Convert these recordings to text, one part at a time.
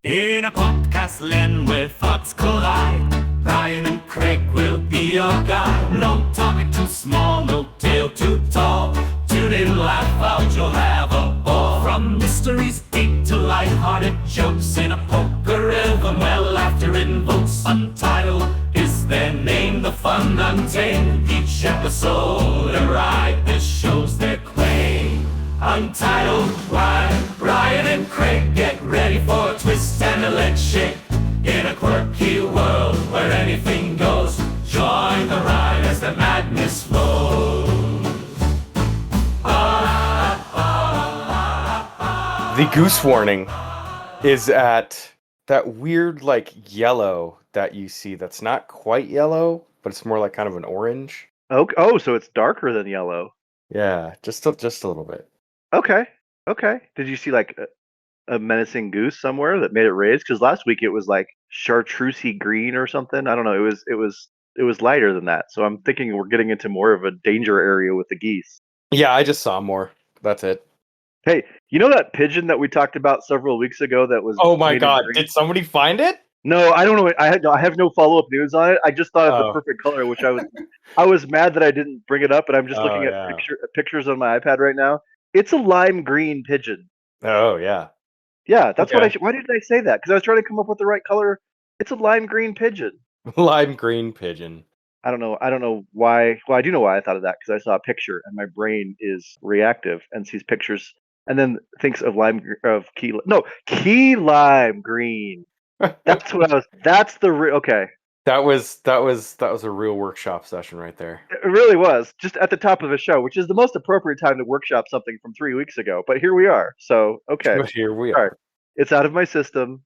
In a podcast land where thoughts collide, Brian and Craig will be your guide. No topic too small, no tale too tall. Tune in, laugh out, you'll have a ball. From mysteries deep to light-hearted jokes in a poker rhythm where laughter invokes. Untitled is their name, the fun untamed. Each episode a ride, this shows their claim. Untitled, Brian and Craig, get ready for a twist and a leg shake. In a quirky world where anything goes, join the ride as the madness flows. The goose warning is at that weird like yellow that you see that's not quite yellow, but it's more like kind of an orange. Oh, so it's darker than yellow. Yeah, just a little bit. Okay. Did you see like a menacing goose somewhere that made it raise? Because last week it was like chartreusey green or something. I don't know. It was lighter than that. So I'm thinking we're getting into more of a danger area with the geese. Yeah, I just saw more. That's it. Hey, you know that pigeon that we talked about several weeks ago that was Oh my made god, of green? did somebody find it? No, I don't know. I have no follow up news on it. I just thought of the perfect color, which I was mad that I didn't bring it up, but I'm just looking at pictures on my iPad right now. It's a lime green pigeon. Oh yeah. Yeah, that's what why did I say that? Because I was trying to come up with the right color. It's a lime green pigeon. Lime green pigeon. I don't know why. Well, I do know why I thought of that because I saw a picture and my brain is reactive and sees pictures and then thinks of key lime green. That's what I was. That's the okay. That was a real workshop session right there. It really was just at the top of a show, which is the most appropriate time to workshop something from 3 weeks ago. But here we are. So okay, But here we are. It's out of my system.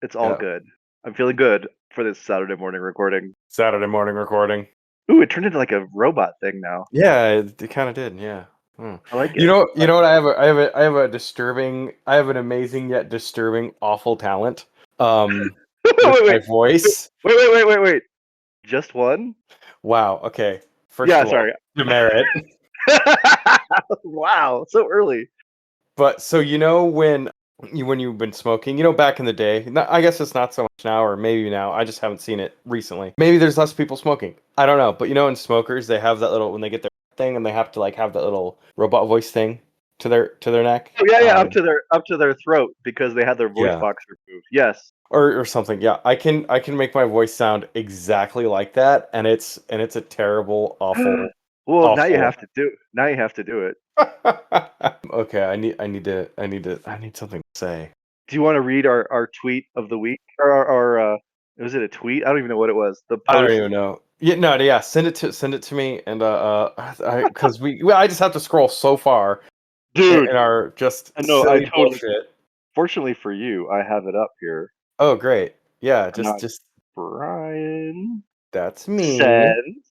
It's all good. I'm feeling good for this Saturday morning recording. Ooh, it turned into like a robot thing now. Yeah, it kind of did. Yeah. I like it. You know what? I have an amazing yet disturbing awful talent. My voice. Wait. Just one? Wow. Okay. First of all, sorry. Demerit. Wow, so early. But so when you've been smoking, back in the day, I guess it's not so much now, or maybe now. I just haven't seen it recently. Maybe there's less people smoking. I don't know. But in smokers, they have that little when they get their thing, and they have to like have that little robot voice thing to their neck. Oh, yeah, up to their throat because they had their voice box removed. Yes. Or something. Yeah, I can make my voice sound exactly like that, and it's a terrible, awful. Well, awful. Now you have to do it. Okay, I need something to say. Do you want to read our tweet of the week, or was it a tweet? I don't even know what it was. The post. I don't even know. Yeah. Send it to me, and because I just have to scroll so far, dude. In our just I know. silly bullshit. Fortunately for you, I have it up here. Oh, great! Yeah, just Brian. That's me. Send.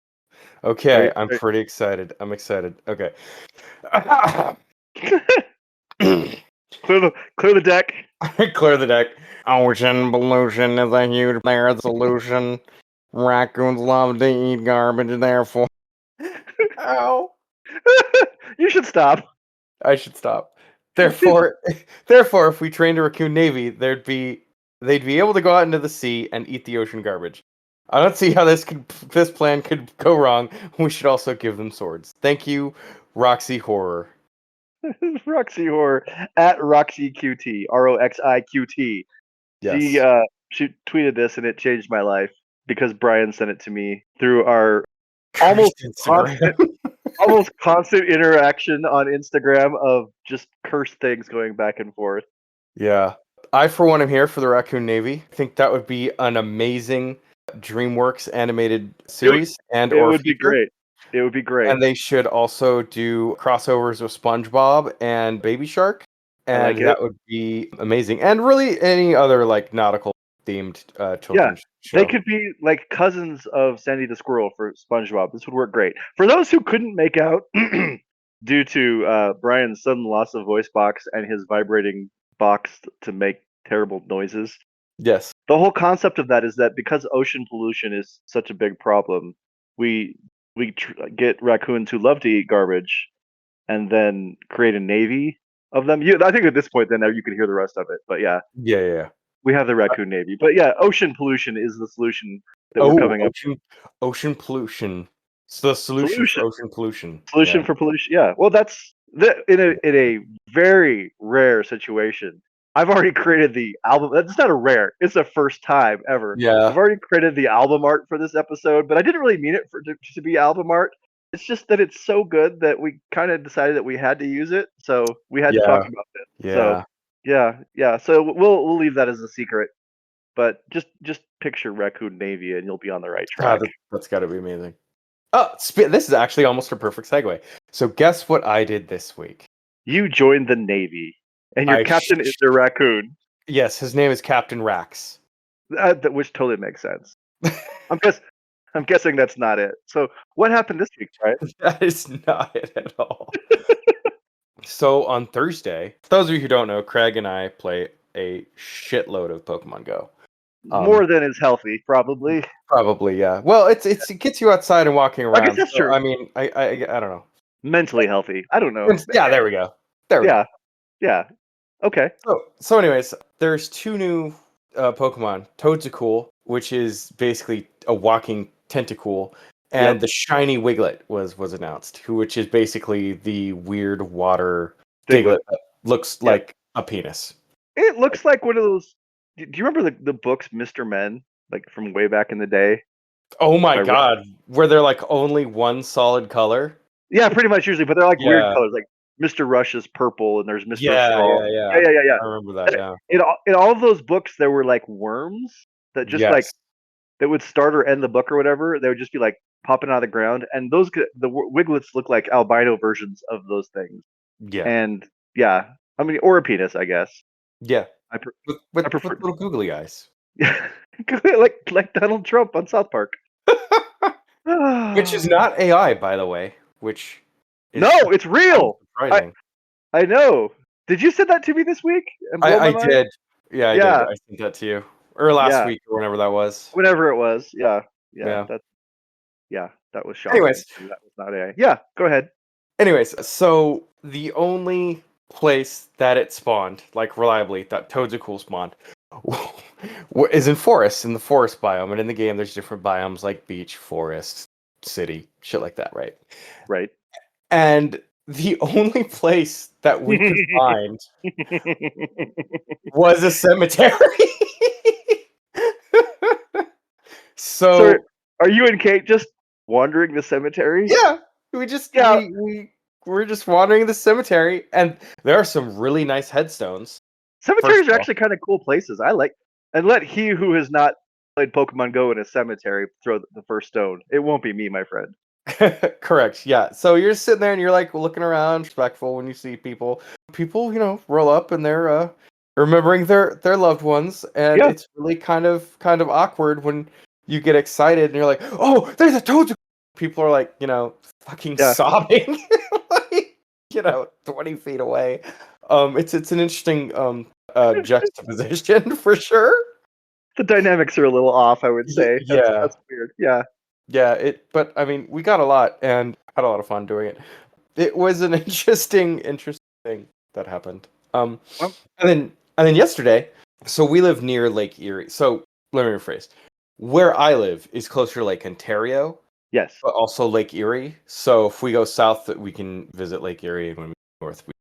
Okay, I'm pretty excited. I'm excited. Okay. Clear the deck. Clear the deck. Ocean pollution is a huge solution. Raccoons love to eat garbage, therefore. Ow. You should stop. I should stop. Therefore, if we trained a raccoon navy, they'd be able to go out into the sea and eat the ocean garbage. I don't see how this plan could go wrong. We should also give them swords. Thank you, Roxy Horror. Roxy Horror at RoxyQT, RoXiQT. Yes. She tweeted this and it changed my life because Brian sent it to me through our almost constant interaction on Instagram of just cursed things going back and forth. Yeah. I, for one, am here for the Raccoon Navy. I think that would be an amazing DreamWorks animated series. It would be great. It would be great. And they should also do crossovers with SpongeBob and Baby Shark. And that would be amazing. And really any other like nautical themed children's show. They could be like cousins of Sandy the Squirrel for SpongeBob. This would work great. For those who couldn't make out due to Brian's sudden loss of voice box and his vibrating box to make terrible noises. Yes. The whole concept of that is that because ocean pollution is such a big problem, we get raccoons who love to eat garbage and then create a navy of them. I think at this point then you can hear the rest of it, but yeah. Yeah. We have the raccoon navy, but yeah, ocean pollution is the solution that we're Oh, coming up. ocean pollution. It's the solution for Solution, ocean pollution. solution Yeah. for pollution. Yeah. Well, that's in a very rare situation. I've already created the album. That's not a rare. It's the first time ever. I've Yeah. already created the album art for this episode, but I didn't really mean it to be album art. It's just that it's so good that we kind of decided that we had to use it, so we had to talk Yeah. about it. So Yeah. yeah, yeah. So we'll leave that as a secret. But just picture Raccoon Navy and you'll be on the right Ah, track. that's got to be amazing. Oh, this is actually almost a perfect segue. So guess what I did this week? You joined the Navy, and your I captain is the raccoon. Yes, his name is Captain Rax. Which totally makes sense. I'm guess I'm guessing that's not it. So what happened this week, right? That is not it at all. So on Thursday, for those of you who don't know, Craig and I play a shitload of Pokemon Go. More than is healthy, probably. Probably, yeah. Well, it gets you outside and walking I guess around. that's So, true. I mean, I don't know. Mentally healthy. I don't know. Yeah, there we go. There we go. Yeah. Yeah. Okay. So anyways, there's two new Pokemon. Toadstool, which is basically a walking tentacool, and Yep. the shiny Wiglet was announced, which is basically the weird water Diglett. Diglett that looks Yeah. like a penis. It looks like one of those. Do you remember the books Mr. Men, like from way back in the day? Oh my I read- god, where they're like only one solid color? Yeah, pretty much usually, but they're like weird Yeah. colors. Like Mr. Rush is purple, and there's Mr. Yeah, Straw. yeah. Yeah. I remember that, yeah. In all of those books, there were like worms that just like Yes. that would start or end the book or whatever. They would just be like popping out of the ground, and Wiglets look like albino versions of those things. Yeah. And yeah, I mean, or a penis, I guess. Yeah. I pre- With I prefer little googly eyes. like Donald Trump on South Park. Which is not AI, by the way. Which is No, it's real. surprising. I know. Did you send that to me this week? And blow my I mind? did. Yeah, I Yeah. did. I sent that to you. Or last Yeah. week or whenever that was. Whenever it was. Yeah. Yeah. That was shocking. Anyways. That was not AI. Yeah, go ahead. Anyways, so the only place that it spawned, like reliably, that Toadstool spawned, is in the forest biome. And in the game, there's different biomes like beach, forest, city, shit like that, right? Right. And the only place that we could find was a cemetery. So are you and Kate just wandering the cemetery? yeah, we're just wandering the cemetery, and there are some really nice headstones. Cemeteries are actually kind of cool places. I like, and let he who has not played Pokemon Go in a cemetery throw the first stone. It won't be me, my friend. Correct. Yeah. So you're sitting there and you're like looking around, respectful when you see people. People, roll up and they're remembering their loved ones, and Yeah. it's really kind of awkward when you get excited and you're like, "Oh, there's a toad!" People are like, fucking Yeah. sobbing, like, 20 feet away. It's an interesting juxtaposition for sure. The dynamics are a little off, I would say. That's weird. Yeah. Yeah, but I mean, we got a lot and had a lot of fun doing it. It was an interesting thing that happened. And then yesterday, so we live near Lake Erie. So let me rephrase. Where I live is closer to Lake Ontario, Yes. but also Lake Erie. So if we go south, we can visit Lake Erie, and when we go north, we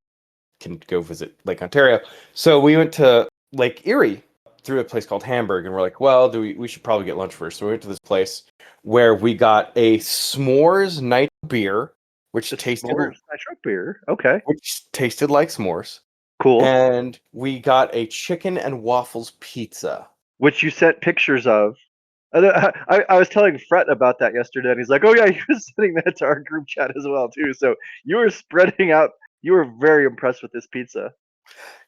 can go visit Lake Ontario. So we went to Lake Erie through a place called Hamburg, and we're like, well, we should probably get lunch first. So we went to this place where we got a s'mores night beer, which tasted Nitro beer. Okay. like s'mores. Cool. And we got a chicken and waffles pizza, which you sent pictures of. I was telling Fret about that yesterday, and he's like, "Oh yeah, he was sending that to our group chat as well too." So you were spreading out. You were very impressed with this pizza.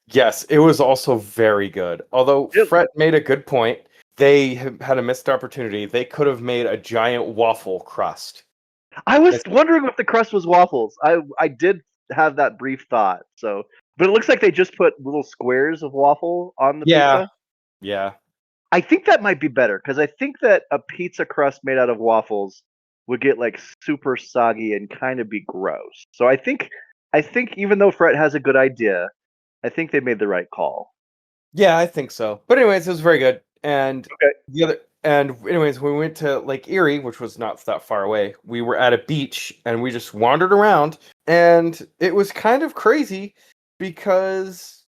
Yes, it was also very good. Although Fret made a good point, they had a missed opportunity. They could have made a giant waffle crust. I was wondering if the crust was waffles. I did have that brief thought. So, but it looks like they just put little squares of waffle on the pizza. Yeah. I think that might be better because I think that a pizza crust made out of waffles would get like super soggy and kind of be gross. So I think even though Fret has a good idea, I think they made the right call. Yeah, I think so. But anyways, it was very good. And Okay. anyways, when we went to Lake Erie, which was not that far away, we were at a beach and we just wandered around, and it was kind of crazy because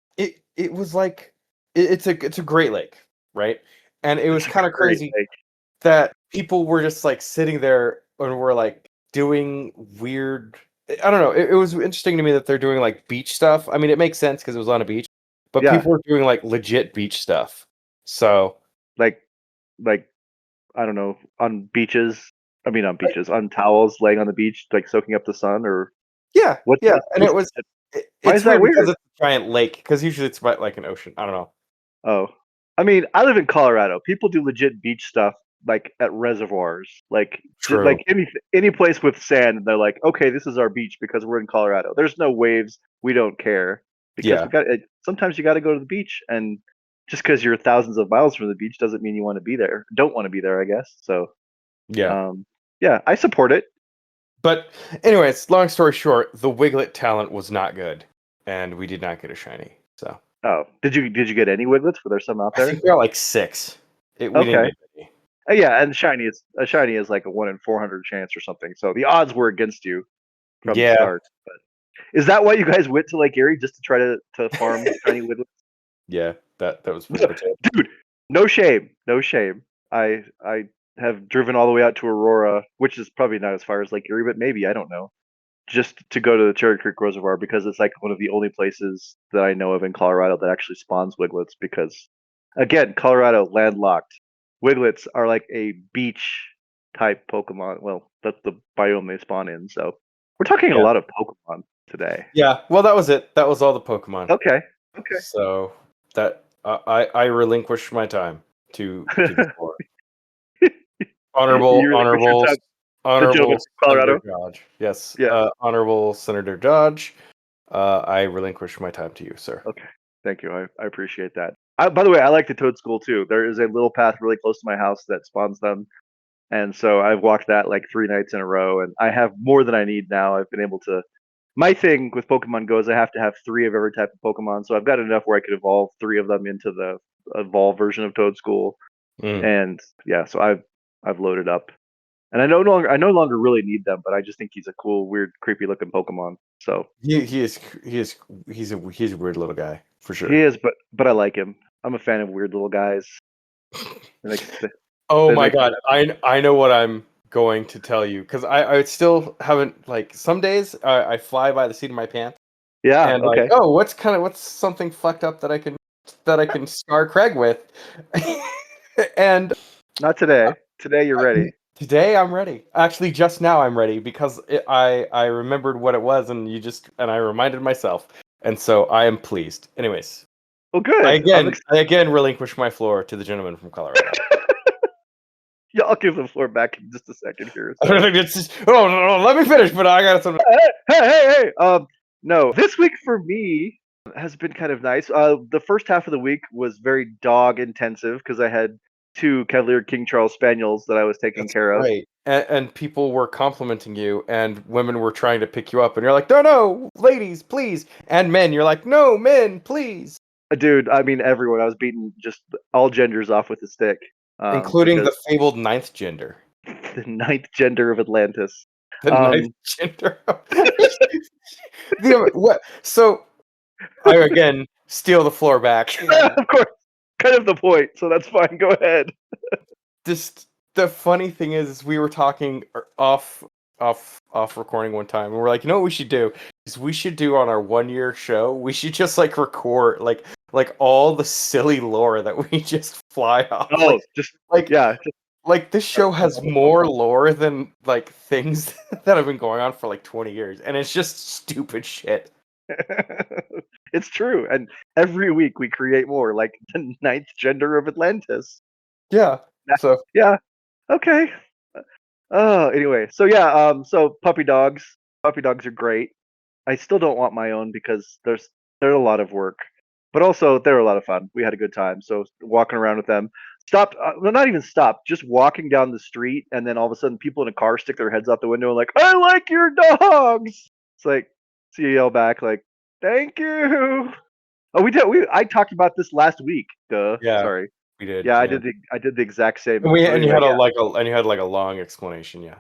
it was like it's a great lake, right? And it was It's a kind of great crazy lake. that people were just like sitting there and were like doing weird. I don't know. It was interesting to me that they're doing like beach stuff. I mean, it makes sense because it was on a beach, but Yeah, people were doing like legit beach stuff. So like like I don't know, on beaches. I mean, on beaches, on towels, laying on the beach, like soaking up the sun, or yeah, what's yeah, and what's why is it's that weird because weird? it's a giant lake. Because usually it's like an ocean. I don't know. Oh, I mean, I live in Colorado. People do legit beach stuff like at reservoirs, like True. like any place with sand. And they're like, okay, this is our beach because we're in Colorado. There's no waves. We don't care because Yeah, we got. Sometimes you got to go to the beach, and just because you're thousands of miles from the beach doesn't mean you want to be there. Don't want to be there, I guess. So, yeah. um, yeah, I support it. But anyways, long story short, the Wiglet talent was not good, and we did not get a shiny. So Oh, did you get any Wiglets? Were there some out I think there? we got like six. We didn't Okay. get any. Yeah, and shiny is like a 1 in 400 chance or something. So the odds were against you from the Yeah, start. But is that why you guys went to Lake Erie, just to try to farm shiny Wiglets? yeah. That was pretty much it. Dude, no shame, no shame. I have driven all the way out to Aurora, which is probably not as far as Lake Erie, but maybe, I don't know, just to go to the Cherry Creek Reservoir because it's like one of the only places that I know of in Colorado that actually spawns Wiglets. Because again, Colorado landlocked. Wiglets are like a beach type Pokemon. Well, that's the biome they spawn in. So we're talking a Yeah. lot of Pokemon today. Yeah. Well, that was it. That was all the Pokemon. Okay. Okay. So that I relinquished my time to the floor. You relinquish your time, the gentleman Honorable from Senator Colorado. Dodge. Yes. Yeah. Honorable Senator Dodge. I relinquish my time to you, sir. Okay. Thank you. I appreciate that. By the way, I like the Toad School too. There is a little path really close to my house that spawns them. And so I've walked that like 3 nights in a row, and I have more than I need now. I've been able to. My thing with Pokemon Go is I have to have three of every type of Pokemon, so I've got enough where I could evolve three of them into the evolved version of Toad School. Mm. And yeah, so I've loaded up, and I no longer really need them, but I just think he's a cool, weird, creepy looking Pokemon. So He's a weird little guy for he sure. is, but I like him. I'm a fan of weird little guys. They make, Oh they my make god, I know what I'm going to tell you because I still haven't like some days I fly by the seat of my pants yeah, and like okay. oh what's something fucked up that I can scar Craig with and Not today. Today you're ready. today I'm ready. Actually, just now I'm ready because I remembered what it was and I reminded myself and so I am pleased. Anyways, Well, good. I again relinquish my floor to the gentleman from Colorado. Yeah, I'll give the floor back in just a second here. I So. don't think it's just, oh no, let me finish, but I got something. Hey. No. This week for me has been kind of nice. The first half of the week was very dog intensive because I had two Cavalier King Charles Spaniels that I was taking That's care of. right. And people were complimenting you, and women were trying to pick you up, and you're like, no, ladies, please. And men, you're like, no, men, please. Dude, I mean everyone. I was beating just all genders off with a stick. Including Because the fabled ninth gender. the ninth gender of Atlantis. The ninth Um, gender. What? So, I again steal the floor back. of course, kind of the point. So that's fine. Go ahead. Just the funny thing is we were talking off recording one time and we're like, you know what we should do is we should do on our 1 year show, we should just like record like all the silly lore that we just fly off Oh, just like yeah. like this show has more lore than like things that have been going on for like 20 years and it's just stupid shit. It's true. And every week we create more, like the ninth gender of Atlantis. Yeah, so Yeah. Okay. Anyway, so yeah, so puppy dogs. Puppy dogs are great. I still don't want my own because they're a lot of work, but also they're a lot of fun. We had a good time. So walking around with them, stopped. Well, not even stopped. Just walking down the street, and then all of a sudden, people in a car stick their heads out the window and like, "I like your dogs." It's like, so you yell back like, "Thank you." Oh, we did. I talked about this last week. Duh. Yeah, Sorry. we did. Yeah, Yeah. I did the exact same. And we So and you anyway, had a yeah, like a long explanation. Yeah.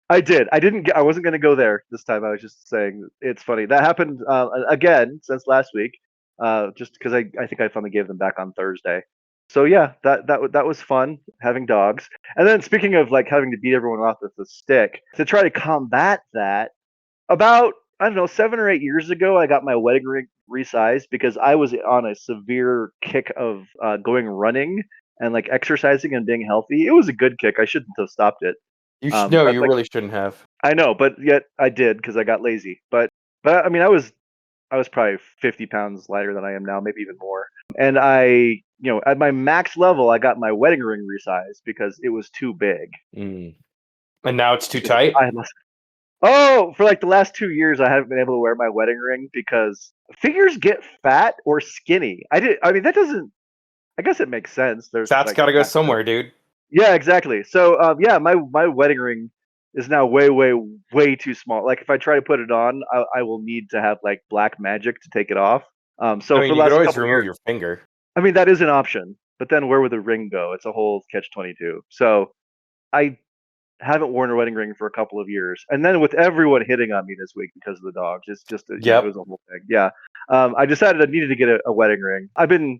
I did. I didn't. I wasn't going to go there this time. I was just saying it's funny that happened again since last week. Just because I think I finally gave them back on Thursday. So yeah, that was fun having dogs. And then speaking of like having to beat everyone off with a stick to try to combat that, about I don't know 7 or 8 years ago, I got my wedding ring resized because I was on a severe kick of going running and like exercising and being healthy. It was a good kick. I shouldn't have stopped it. No, But you like really shouldn't have. I know, but yet I did because I got lazy. But I mean, I was probably 50 pounds lighter than I am now, maybe even more. And at my max level, I got my wedding ring resized because it was too big. Mm. And now it's too tight. I must. Oh, for like the last 2 years, I haven't been able to wear my wedding ring because figures get fat or skinny. I mean, that doesn't. I guess it makes sense. There's Fat's like got to go fat. somewhere, dude. Yeah, exactly. So yeah, my wedding ring is now way, way, way too small. Like if I try to put it on, I will need to have like black magic to take it off. I So for mean, the you could last always couple of remove years, your finger. I mean that is an option. But then where would the ring go? It's a whole catch 22. So I haven't worn a wedding ring for a couple of years, and then with everyone hitting on me this week because of the dogs, it's just it Yep. was a whole thing. Yeah, I decided I needed to get a wedding ring. I've been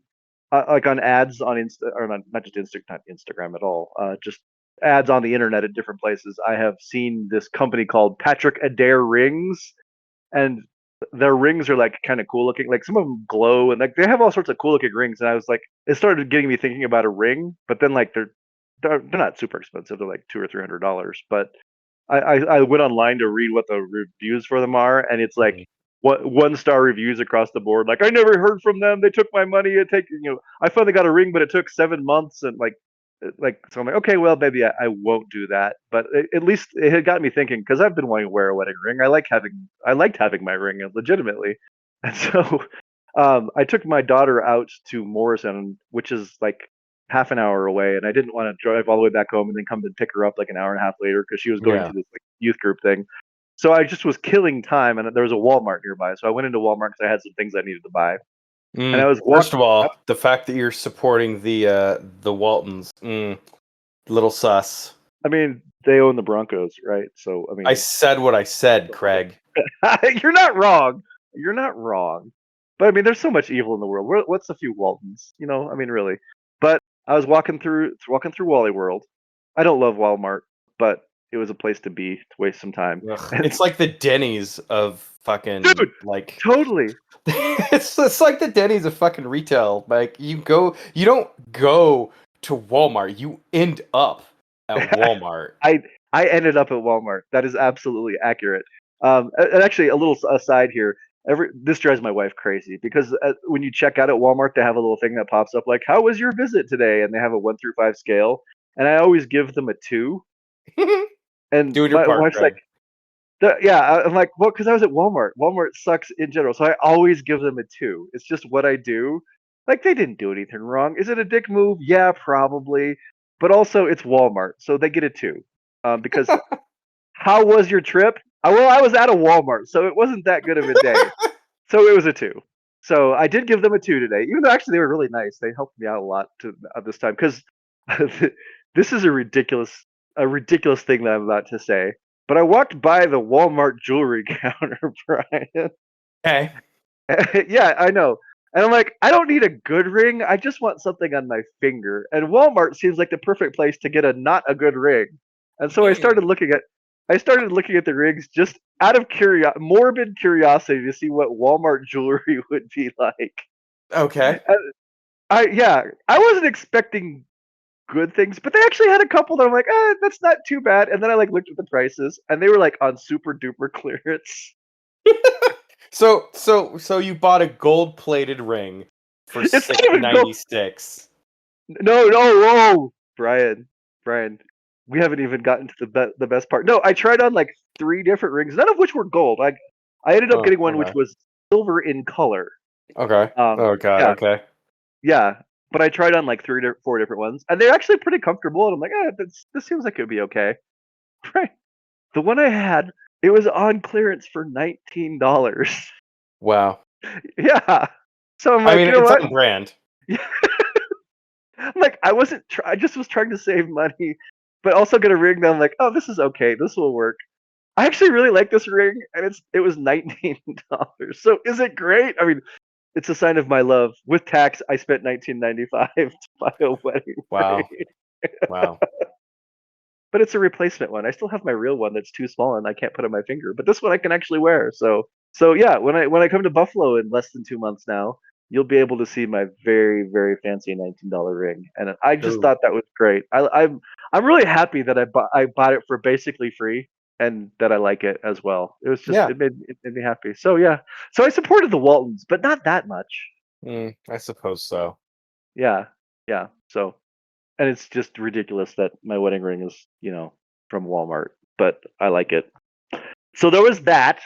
like on ads on or not just not Instagram at all, just ads on the internet at different places. I have seen this company called Patrick Adair Rings, and their rings are like kind of cool looking. Like some of them glow, and like they have all sorts of cool looking rings. And I was like, it started getting me thinking about a ring, but then like they're not super expensive. They're like $200 or $300. But I went online to read what the reviews for them are, and it's like Mhm. what 1-star reviews across the board. Like I never heard from them. They took my money. I finally got a ring, but it took 7 months, and so I'm like, okay, well maybe I won't do that. But at least it had got me thinking because I've been wanting to wear a wedding ring. I liked having my ring legitimately, and so I took my daughter out to Morrison, which is like half an hour away, and I didn't want to drive all the way back home and then come and pick her up like an hour and a half later because she was going Yeah. to this like youth group thing. So I just was killing time, and there was a Walmart nearby, so I went into Walmart because I had some things I needed to buy, and I was First walking. of all, the fact that you're supporting the Waltons, little sus. I mean, they own the Broncos, right? So I I mean, said what I said, Craig. you're not wrong. You're not wrong. But I mean, there's so much evil in the world. What's a few Waltons? I mean, really. But I was walking through Wally World. I don't love Walmart, but it was a place to be to waste some time. Ugh. And It's like the Denny's of fucking dude, like. totally. It's like the Denny's of fucking retail. Like you don't go to Walmart. You end up at Walmart. I I ended up at Walmart. That is absolutely accurate. And actually, a little aside here. This drives my wife crazy because when you check out at Walmart, they have a little thing that pops up like, "How was your visit today?" And they have a 1 through 5 scale, and I always give them a 2. And Doing your my part, wife's like, Craig. Yeah, I'm like, well, because I was at Walmart. Walmart sucks in general, so I always give them a 2. It's just what I do. Like they didn't do anything wrong. Is it a dick move? Yeah, probably. But also, it's Walmart, so they get a 2. Because how was your trip? Well, I was at a Walmart, so it wasn't that good of a day. So it was a 2. So I did give them a 2 today, even though actually they were really nice. They helped me out a lot this time because this is a ridiculous thing that I'm about to say. But I walked by the Walmart jewelry counter, Brian. Okay. Yeah, I know. And I'm like, I don't need a good ring. I just want something on my finger. And Walmart seems like the perfect place to get a not a good ring. And so I started looking at the rings just out of morbid curiosity to see what Walmart jewelry would be like. Okay. And I wasn't expecting good things, but they actually had a couple that I'm like, that's not too bad. And then I like looked at the prices, and they were like on super duper clearance. So you bought a gold plated ring for It's not even gold. $6.96. No, no, whoa, Brian, we haven't even gotten to the best part. No, I tried on like 3 different rings, none of which were gold. I ended up Oh, getting one which okay. was silver in color. Okay. Oh God. Yeah, Okay. yeah. But I tried on like 4 different ones, and they're actually pretty comfortable. And I'm like, this seems like it would be okay. Right. The one I had, it was on clearance for $19. Wow. Yeah. So I'm I like, mean, you know it's what? on brand. I'm like, I just was trying to save money, but also get a ring that I'm like, oh, this is okay. This will work. I actually really like this ring, and it was $19. So is it great? I mean, it's a sign of my love. With tax, I spent $19.95 to buy a wedding Wow. ring. Wow. But it's a replacement one. I still have my real one that's too small and I can't put on my finger. But this one I can actually wear. So yeah, when I come to Buffalo in less than 2 months now, you'll be able to see my very very fancy $19 ring. And I just Ooh. thought that was great. I'm really happy that I bought it for basically free and that I like it as well. It was just Yeah. it made me happy. So yeah, so I supported the Waltons, but not that much. I suppose so. Yeah, yeah. So and it's just ridiculous that my wedding ring is, from Walmart, but I like it. So there was that.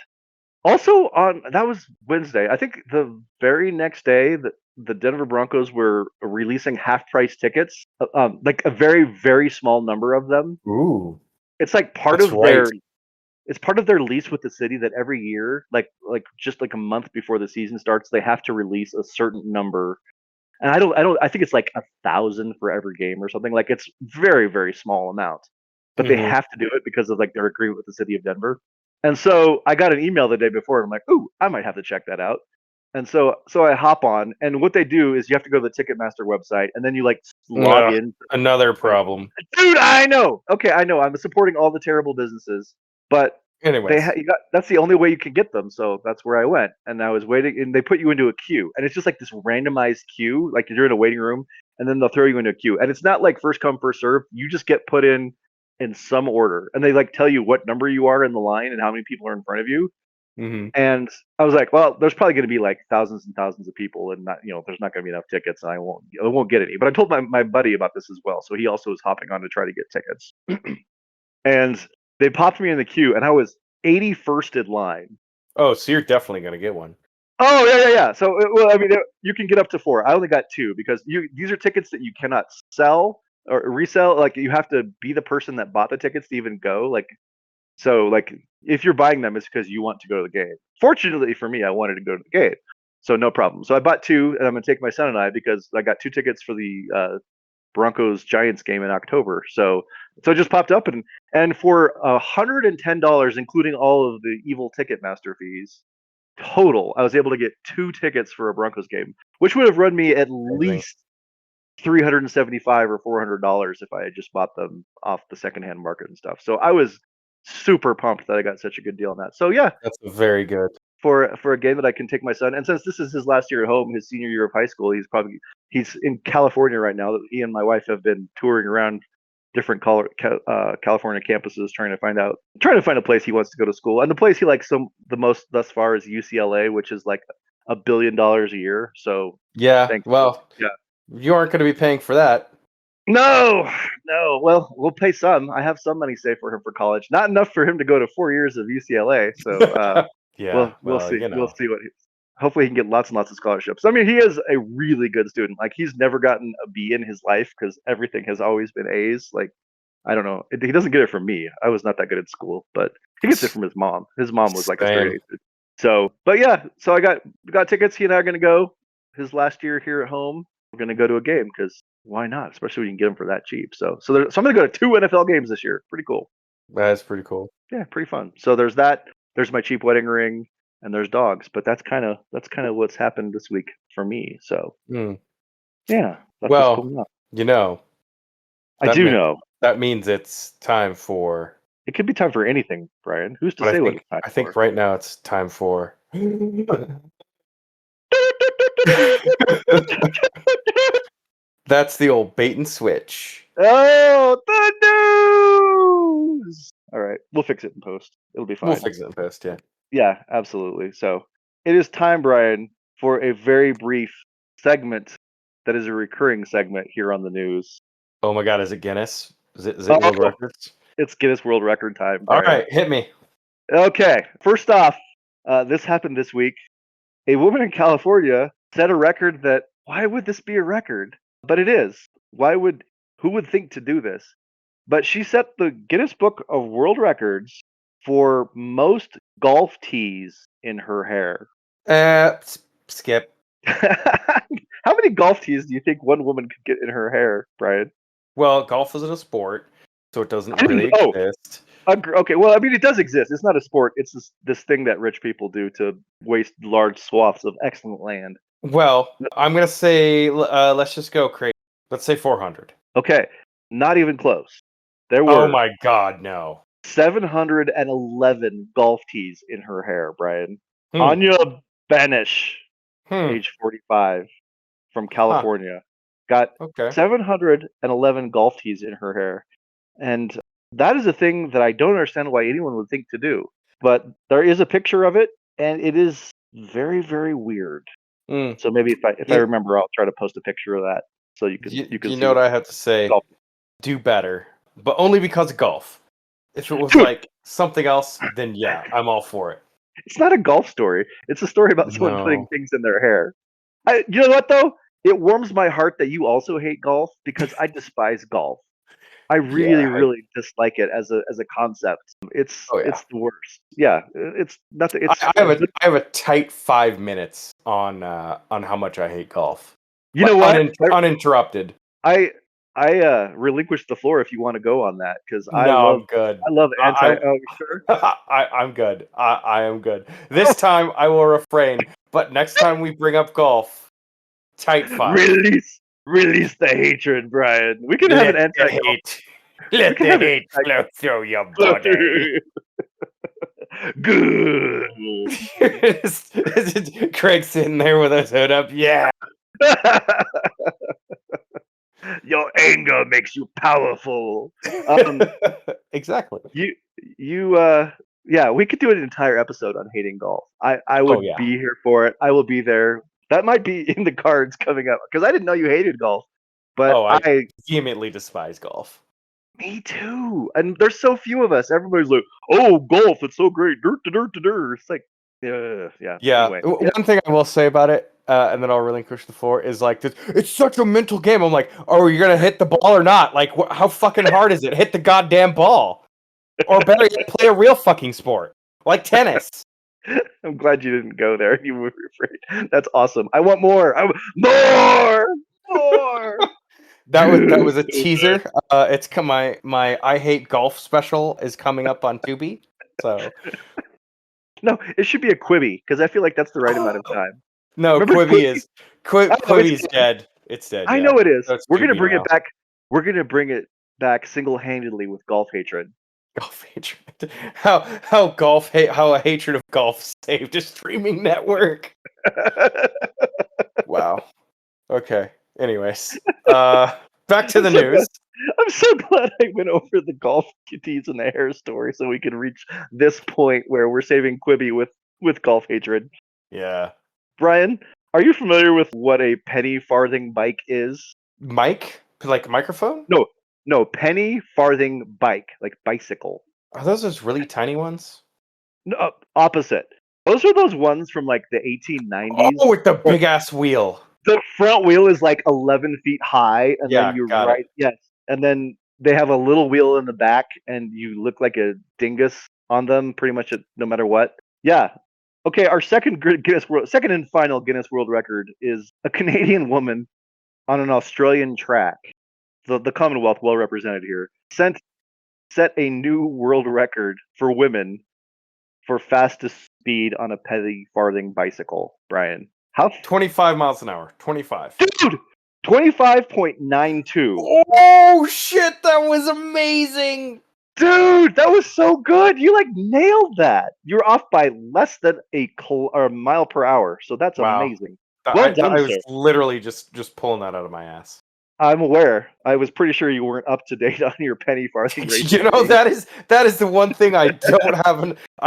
Also on that was Wednesday. I think the very next day the Denver Broncos were releasing half price tickets, like a very very small number of them. Ooh. It's like part That's of right. their lease with the city that every year, like just like a month before the season starts, they have to release a certain number. And I think it's like 1,000 for every game or something. Like it's very, very small amount. But they Hmm. have to do it because of like their agreement with the city of Denver. And so I got an email the day before and I'm like, ooh, I might have to check that out. And so I hop on, and what they do is you have to go to the Ticketmaster website and then you like log Ugh, in. another problem. Dude, I know. Okay, I know. I'm supporting all the terrible businesses, but Anyways. that's the only way you can get them. So that's where I went, and I was waiting, and they put you into a queue, and it's just like this randomized queue, like you're in a waiting room, and then they'll throw you into a queue, and it's not like first come first serve. You just get put in some order, and they like tell you what number you are in the line and how many people are in front of you. Hmm. And I was like, well, there's probably going to be like thousands and thousands of people, and not, there's not going to be enough tickets, and I won't get any. But I told my buddy about this as well, so he also was hopping on to try to get tickets. And they popped me in the queue, and I was 81st in line. Oh, so you're definitely gonna get one. Oh yeah, yeah, yeah. So well, I mean, you can get up to 4. I only got 2 because these are tickets that you cannot sell or resell. Like you have to be the person that bought the tickets to even go. Like if you're buying them, it's because you want to go to the game. Fortunately for me, I wanted to go to the game, so no problem. So I bought 2, and I'm gonna take my son and I because I got 2 tickets for the Broncos Giants game in October. So it just popped up, and for $110, including all of the evil Ticketmaster fees total, I was able to get 2 tickets for a Broncos game, which would have run me at Amazing. least $375 or $400 if I had just bought them off the secondhand market and stuff. So I was super pumped that I got such a good deal on that. So yeah, That's very good. for a game that I can take my son. And since this is his last year at home, his senior year of high school, he's in California right now. He and my wife have been touring around different California campuses trying to find a place he wants to go to school. And the place he likes the most thus far is UCLA, which is like $1 billion a year. So Yeah. thanks. Well, Yeah. you aren't gonna be paying for that. No, no. Well, we'll pay some. I have some money saved for him for college. Not enough for him to go to 4 years of UCLA. So Yeah. we'll Well, see. We'll see hopefully he can get lots and lots of scholarships. I mean, he is a really good student. Like he's never gotten a B in his life because everything has always been A's. Like I don't know, he doesn't get it from me. I was not that good at school, but he gets it from his mom. His mom was like a straight Same. A student. So, but yeah, so we got tickets. He and I are gonna go his last year here at home. We're gonna go to a game because why not? Especially when you can get them for that cheap. So I'm gonna go to 2 NFL games this year. Pretty cool. That's pretty cool. Yeah, pretty fun. So there's that. There's my cheap wedding ring, and there's dogs. But that's kind of what's happened this week for me. So Hmm. yeah, that's what's Well, going on. you know, I that do mean know that means it's time for. it could be time for anything, Brian. Who's to But say what it's time I for? think right now it's time for. That's the old bait and switch. Oh, the news! All right, we'll fix it in post. It'll be We'll fine. fix it in post, yeah. Yeah, absolutely. So it is time, Brian, for a very brief segment that is a recurring segment here on the news. Oh my God, is it Guinness? Is it world Oh, records? it's Guinness World Record time, All Brian. right, hit me. Okay, first off, this happened this week. A woman in California set a record that, why would this be a record? But it is. Who would think to do this? But she set the Guinness Book of World Records for most golf tees in her hair. Skip. How many golf tees do you think one woman could get in her hair, Brian? Well, golf isn't a sport, so it doesn't I didn't. really Oh, exist. okay. Well, I mean, it does exist. It's not a sport. It's this thing that rich people do to waste large swaths of excellent land. Well, I'm gonna say let's just go crazy. Let's say 400. Okay, not even close. There Oh were my God, no. 711 golf tees in her hair, Brian. Hmm. Anya Banish, Hmm. age 45, from Huh. California, got Okay. 711 golf tees in her hair. And that is a thing that I don't understand why anyone would think to do. But there is a picture of it, and it is very, very weird. Hmm. So maybe if I You, remember, I'll try to post a picture of that so you can you see know what what I have to say? golf. Do better, but only because of golf. If it was Dude, like something else, then yeah, I'm all for it. it's not a golf story. It's a story about someone putting No. things in their hair. You know what though? It warms my heart that you also hate golf because I despise golf. I really, Yeah. really dislike it as a concept. Oh yeah. It's the worst. Yeah, it's nothing. It's I have a tight 5 minutes on how much I hate golf, you know but what? uninterrupted. I relinquish the floor if you want to go on that because No, I'm good. I love anti. I, Oh, you sure? I'm good. I am good. This time I will refrain, but next time we bring up golf, tight five. Release the hatred, Brian. We can have an Let the anti-golf. hate, We let can the have an hate flow through your anti-golf. body. Good. Craig sitting there with his hood up. Yeah. Your anger makes you powerful. Um, Exactly. yeah, we could do an entire episode on hating golf. I Oh would yeah. be here for it. I will be there. That might be in the cards coming up because I didn't know you hated golf, but Oh, I vehemently despise golf. me too. And there's so few of us. Everybody's like, "Oh, golf, it's so great." Dirt, dirt, dirt, dirt. It's like, yeah. Yeah. Anyway, yeah. One thing I will say about it, and then I'll relinquish the floor, is like this, it's such a mental game. I'm like, oh, are you gonna hit the ball or not? Like, how fucking hard is it? Hit the goddamn ball, or better yet, play a real fucking sport like tennis. I'm glad you didn't go there. You were afraid. That's awesome. I want more. More. More. That Good. was a teaser. It's my I hate golf special is coming up on Tubi. So No, it should be a Quibi because I feel like that's the right amount of time. no, Remember Quibi Quibi? is I know it's Quibi is dead. dead. It's dead. I Yeah, know it is. so it's We're gonna Tubi bring now. it back. We're gonna bring it back single-handedly with golf hatred. Golf hatred. How a hatred of golf saved a streaming network. Wow. Okay. Anyways, back to I'm the so news. glad. I'm so glad I went over the golf tees and the hair story so we can reach this point where we're saving Quibi with golf hatred. Yeah. Brian, are you familiar with what a penny farthing bike is? Mic? Like microphone? No, no, penny farthing bike, like bicycle. Are those really tiny ones? No, opposite. Those are those ones from like the 1890s. Oh, with the big ass wheel. The front wheel is like 11 feet high, and then Yeah, you got it. ride. Yes, and then they have a little wheel in the back, and you look like a dingus on them, pretty much no matter what. Yeah. Okay, our second and final Guinness World Record is a Canadian woman on an Australian track. The Commonwealth, well represented here, set a new world record for women for fastest speed on a penny farthing bicycle. Brian, how 25 miles an hour. 25. dude? 25.92. Oh shit, that was amazing. Dude, that was so good. You like nailed that. You're off by less than a mile per hour. So that's Wow. amazing. Well done, I sir. was literally just pulling that out of my ass. I'm aware. I was pretty sure you weren't up to date on your penny farthing racing. You know, that is the one thing I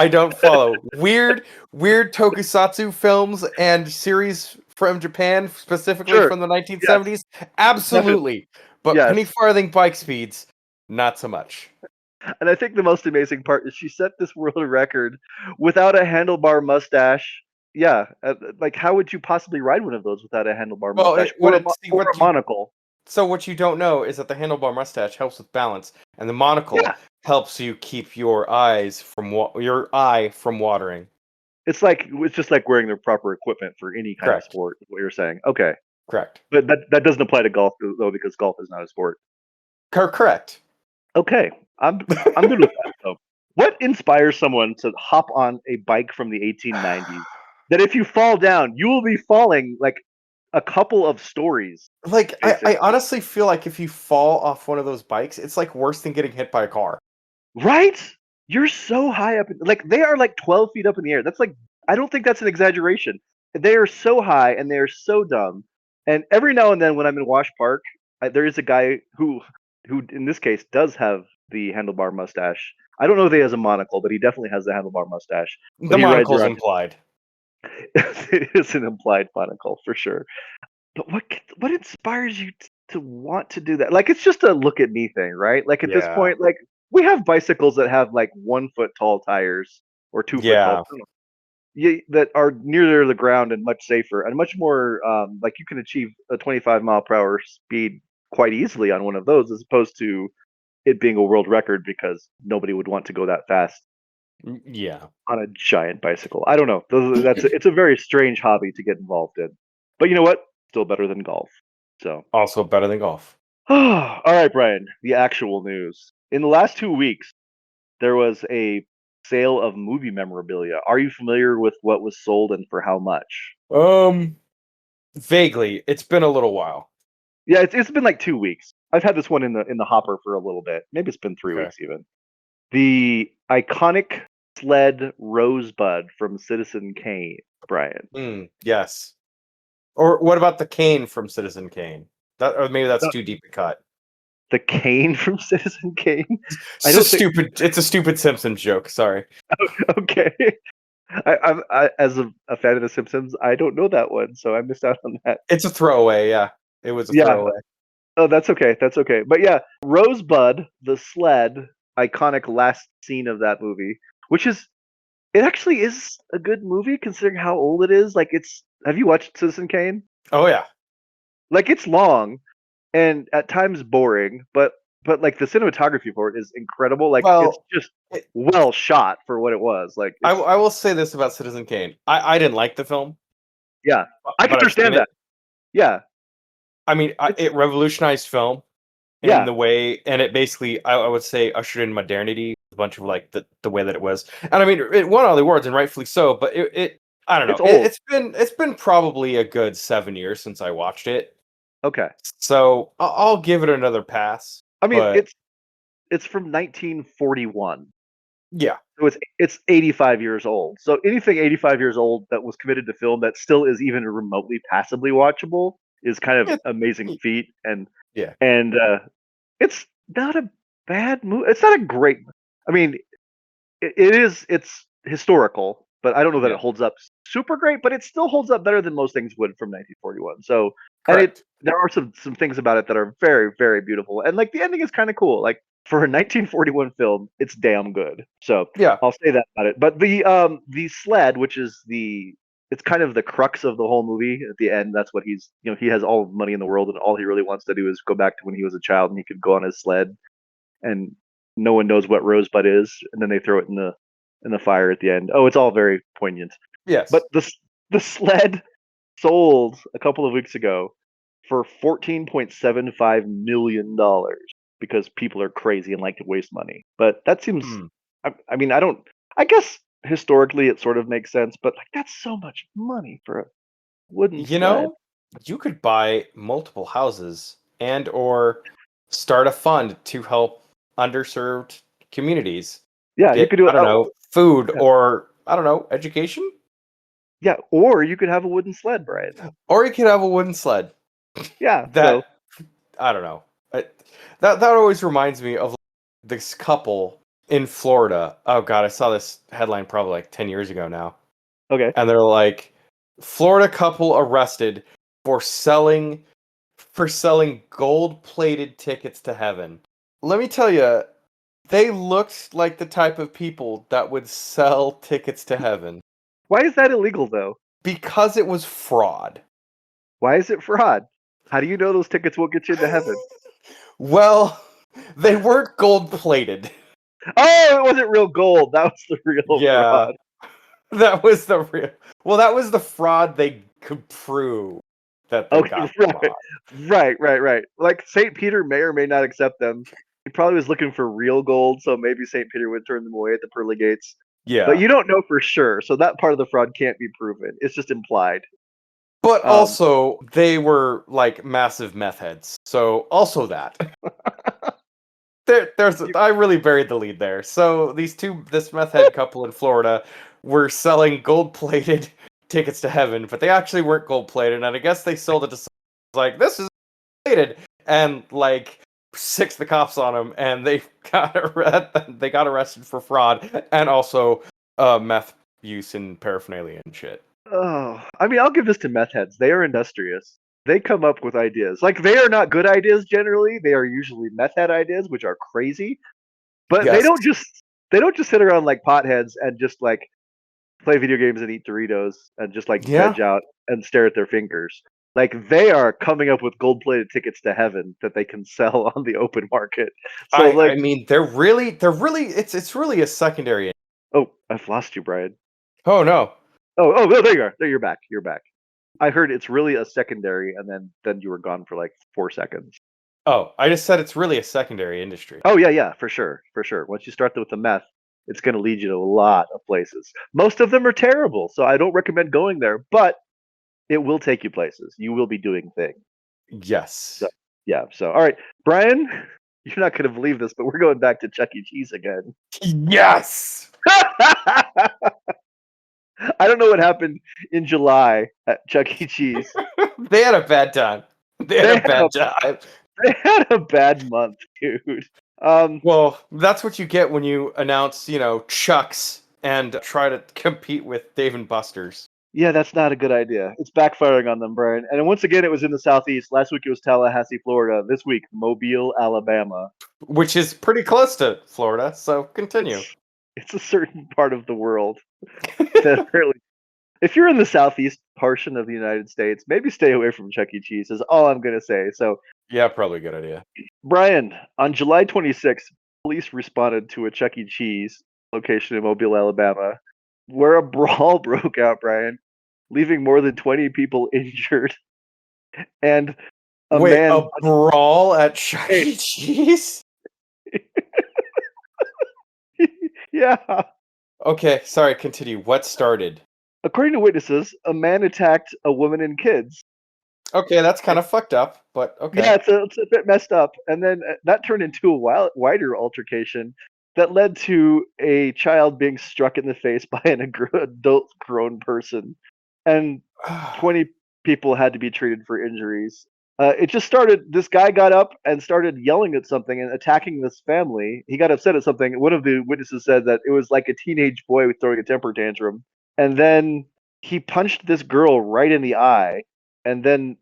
don't follow. Weird tokusatsu films and series from Japan, specifically Sure. from the 1970s. Absolutely. But Yes. penny farthing bike speeds, not so much. And I think the most amazing part is she set this world record without a handlebar mustache. Yeah, like how would you possibly ride one of those without a handlebar Well, mustache or a monocle? So what you don't know is that the handlebar mustache helps with balance, and the monocle Yeah. helps you keep your eye from watering. it's just like wearing the proper equipment for any kind of Correct. sport. Is what you're saying? Okay, Correct. but that doesn't apply to golf though, because golf is not a sport. Correct. Okay, I'm I'm good with that. So, what inspires someone to hop on a bike from the 1890s that if you fall down, you will be falling like a couple of stories, Like I basically. honestly feel like if you fall off one of those bikes, it's like worse than getting hit by a car. Right? You're so high up, like they are like 12 feet up in the air. That's like I don't think that's an exaggeration. They are so high and they are so dumb. And every now and then, when I'm in Wash Park, there is a guy who in this case does have the handlebar mustache. I don't know if he has a monocle, but he definitely has the handlebar mustache. But The he rides monocle's around. implied. It is an implied monocle for sure. But what inspires you to want to do that? Like it's just a look at me thing, right? Like at this Yeah. point, like we have bicycles that have like 1 foot tall tires or 2 foot tall, Yeah. that are nearer the ground and much safer and much more like you can achieve a 25-mile-per-hour speed quite easily on one of those, as opposed to it being a world record, because nobody would want to go that fast Yeah. on a giant bicycle. I don't know. It's a very strange hobby to get involved in. But you know what? Still better than golf. So, Also better than golf. all right, Brian, the actual news. In the last 2 weeks, there was a sale of movie memorabilia. Are you familiar with what was sold and for how much? Vaguely. It's been a little while. Yeah, it's been like 2 weeks. I've had this one in the hopper for a little bit. Maybe it's been three Okay. weeks even. The iconic sled Rosebud from Citizen Kane, Brian. Yes. Or what about the cane from Citizen Kane? That, or maybe that's No, too deep a cut. the cane from Citizen Kane? I It's a don't think. stupid. It's a stupid Simpsons joke. Sorry. Okay. As a fan of The Simpsons, I don't know that one, so I missed out on that. It's a throwaway. Yeah, it was a Yeah. throwaway. Oh, that's okay. That's okay. But yeah, Rosebud, the sled, iconic last scene of that movie, which is it actually is a good movie considering how old it is. Like it's have you watched Citizen Kane? Oh yeah. Like it's long and at times boring, but like the cinematography for it is incredible. Like it's Well, just it, well shot for what it was. Like it's I will say this about Citizen Kane. I didn't like the film, yeah. I can but I've seen understand it. that. Yeah. I mean, It's it revolutionized film in yeah. the way, and it basically, I would say, ushered in modernity. A bunch of like the way that it was, and I mean, it won all the awards, and rightfully so. But I don't know. It's old. It's been probably a good 7 years since I watched it, Okay. so I'll give it another pass. I mean, But it's from 1941. yeah, So it's 85 years old. So anything 85 years old that was committed to film that still is even remotely passably watchable is kind of it, amazing feat. And yeah, and it's not a bad movie. It's not a great. I mean, it's historical, but I don't know that yeah, it holds up super great. But it still holds up better than most things would from 1941. So and correct. there are some things about it that are very very beautiful. And like the ending is kind of cool. Like for a 1941 film, it's damn good. So Yeah, I'll say that about it. But the sled, which is it's kind of the crux of the whole movie at the end. That's what he has all the money in the world, and all he really wants to do is go back to when he was a child and he could go on his sled, and no one knows what Rosebud is, and then they throw it in the fire at the end. Oh, it's all very poignant. yes. But the sled sold a couple of weeks ago for $14.75 million because people are crazy and like to waste money. But that seems, Hmm. I mean, I don't, I guess historically it sort of makes sense, but like that's so much money for a wooden You sled. know, you could buy multiple houses and or start a fund to help underserved communities Yeah, you get, could do I it. don't know, food Yeah, or I don't know, education? yeah, or you could have a wooden sled, Brian. Or you could have a wooden sled. Yeah, so That I don't know. That always reminds me of this couple in Florida. Oh god, I saw this headline probably like 10 years ago now. okay. And they're like Florida couple arrested for selling gold-plated tickets to heaven. Let me tell you, they looked like the type of people that would sell tickets to heaven Why is that illegal though? because it was fraud. Why is it fraud? How do you know those tickets won't get you into heaven? Well, they weren't gold-plated. Oh, it wasn't real gold. That was the real Yeah. fraud. That was the real. Well, that was the fraud they could prove that they Okay, got right, fraud. right. Like Saint Peter may or may not accept them. He probably was looking for real gold, so maybe Saint Peter would turn them away at the pearly gates. But Yeah. you don't know for sure, so that part of the fraud can't be proven. It's just implied. But Um, also, they were like massive meth heads. So, also that. I really buried the lead there. So, this meth head couple in Florida were selling gold plated tickets to heaven, but they actually weren't gold plated. And I guess they sold it to like, this is plated. And like, six the cops on them, and they got arrested for fraud and also meth use and paraphernalia and shit. oh, I mean, I'll give this to meth heads. They are industrious. They come up with ideas. Like they are not good ideas generally. They are usually meth head ideas, which are crazy. But Yes. they don't just sit around like potheads and just like play video games and eat Doritos and just like Yeah. veg out and stare at their fingers. Like they are coming up with gold-plated tickets to heaven that they can sell on the open market. So I like, mean, it's really a secondary. oh, I've lost you, Brian. Oh no. No, there you are. There you're back. You're back. I heard it's really a secondary, and then you were gone for like 4 seconds. Oh, I just said it's really a secondary industry. Oh yeah, for sure, for sure. Once you start with the meth, it's going to lead you to a lot of places. Most of them are terrible, so I don't recommend going there. But it will take you places. You will be doing things. Yes. So, yeah. So, all right, Brian, you're not going to believe this, but we're going back to Chuck E. Cheese again. Yes. I don't know what happened in July at Chuck E. Cheese. They had a bad time. They had They a had bad time. they had a bad month, dude. Um, Well, that's what you get when you announce, Chucks and try to compete with Dave and Buster's, yeah, that's not a good idea. It's backfiring on them, Brian. And once again, it was in the southeast. Last week it was Tallahassee, Florida. This week, Mobile, Alabama. which is pretty close to Florida. So continue. It's a certain part of the world that apparently, if you're in the southeast portion of the United States, maybe stay away from Chuck E. Cheese. Is all I'm gonna say. So, Yeah, probably a good idea. Brian, on July 26th, police responded to a Chuck E. Cheese location in Mobile, Alabama, where a brawl broke out. Brian, leaving more than 20 people injured, and a Wait, man. a brawl at Chuck E. Cheese? Yeah. Okay, sorry, continue. What started? According to witnesses, a man attacked a woman and kids. Okay, that's kind of fucked up, but okay. Yeah, it's a bit messed up. And then that turned into a wider altercation that led to a child being struck in the face by an adult grown person. And 20 people had to be treated for injuries. It just started. This guy got up and started yelling at something and attacking this family. He got upset at something. One of the witnesses said that it was like a teenage boy throwing a temper tantrum. And then he punched this girl right in the eye. And then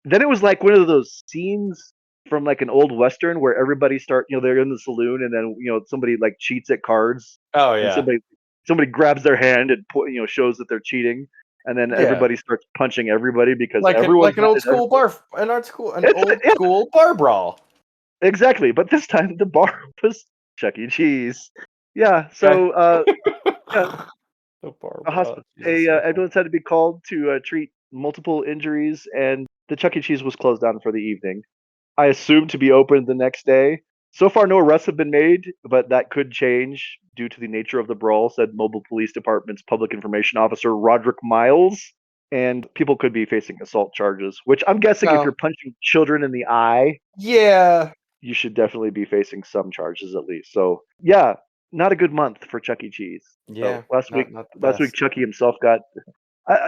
it was like one of those scenes from like an old western where everybody they're in the saloon and then somebody like cheats at cards Oh and yeah. somebody grabs their hand and shows that they're cheating and then Yeah. everybody starts punching everybody because Like everyone's an old school Yeah, bar brawl. exactly. But this time the bar was Chuck E. Cheese. Yeah. Okay. So yeah, The bar a brawl. hospital, Jesus, okay. ambulance had to be called to treat multiple injuries, and the Chuck E. Cheese was closed down for the evening. I assume to be open the next day. So far, no arrests have been made, but that could change due to the nature of the brawl, said Mobile Police Department's Public Information Officer Roderick Miles. And people could be facing assault charges, which I'm guessing if No. you're punching children in the eye, Yeah. you should definitely be facing some charges at least. So, yeah, not a good month for Chuck E. Cheese. Yeah. So last week, Not the last week best. Chucky himself got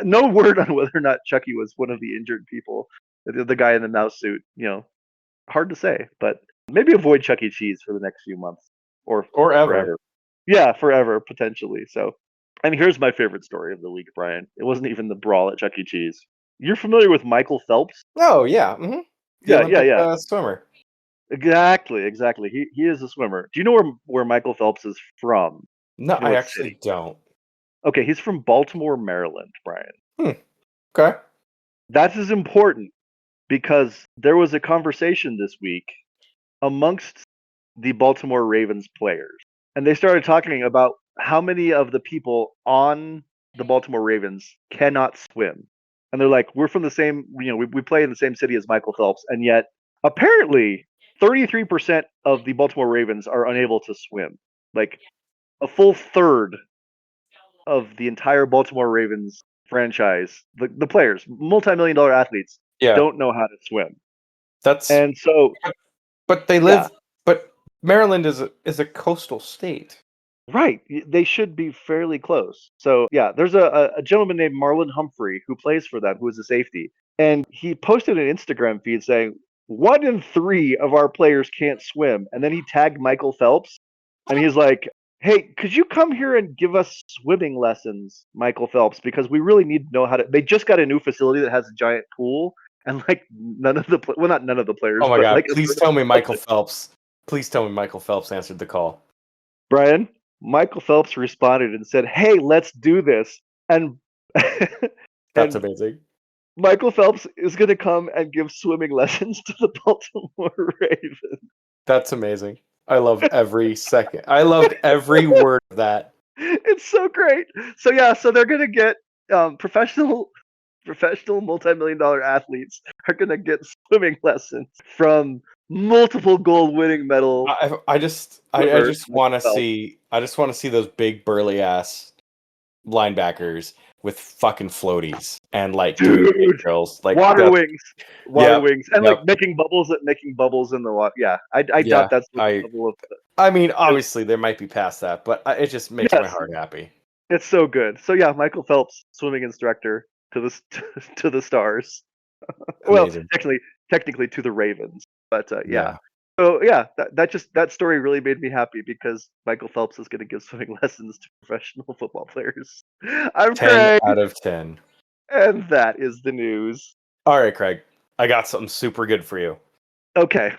no word on whether or not Chucky was one of the injured people. The guy in the mouse suit, hard to say, but maybe avoid Chuck E. Cheese for the next few months or Or ever. forever. Yeah, forever potentially. So, and here's my favorite story of the week, Brian. It wasn't even the brawl at Chuck E. Cheese. You're familiar with Michael Phelps? Oh yeah. Mm-hmm. The Olympic Yeah. swimmer. Exactly. He is a swimmer. Do you know where Michael Phelps is from? No, Do you know I what actually city? don't. Okay, he's from Baltimore, Maryland, Brian. Okay. That is important because there was a conversation this week amongst the Baltimore Ravens players. And they started talking about how many of the people on the Baltimore Ravens cannot swim. And they're like, we're from the same, we play in the same city as Michael Phelps, and yet apparently 33% of the Baltimore Ravens are unable to swim. Like a full third of the entire Baltimore Ravens franchise, the players, multi-million-dollar athletes, Yeah, don't know how to swim. that's. And so, But they yeah, live. But Maryland is a coastal state. right, they should be fairly close. So, yeah, there's a gentleman named Marlon Humphrey who plays for them, who is a safety. And he posted an Instagram feed saying, 1 in 3 of our players can't swim. And then he tagged Michael Phelps. And he's like, hey, could you come here and give us swimming lessons, Michael Phelps? Because we really need to know how to. They just got a new facility that has a giant pool. And like none of the well, not none of the players, Oh my but God! like Please tell me Michael Phelps. Please tell me Michael Phelps answered the call. Brian, Michael Phelps responded and said, "Hey, let's do this." And That's and amazing. Michael Phelps is going to come and give swimming lessons to the Baltimore Ravens. That's amazing. I love every second. I loved every word of that. It's so great. So yeah, so they're going to get professional multi-million-dollar athletes are going to get swimming lessons from multiple gold winning medal I just swimmer just want to Michael Phelps. see those big burly ass linebackers with fucking floaties and like doing big Dude, drills like water that. wings, Yep, and like yep, making bubbles in the water. Yeah, I yeah. doubt that's the I level of. I mean, obviously they might be past that, but it just makes my Yes, heart happy. it's so good. So yeah, Michael Phelps, swimming instructor to the to the stars. Well, Amazing. technically to the Ravens, but yeah. Yeah. So yeah, that story really made me happy because Michael Phelps is going to give swimming lessons to professional football players. I'm 10 Craig, out of 10. and that is the news. All right, Craig. I got something super good for you. Okay,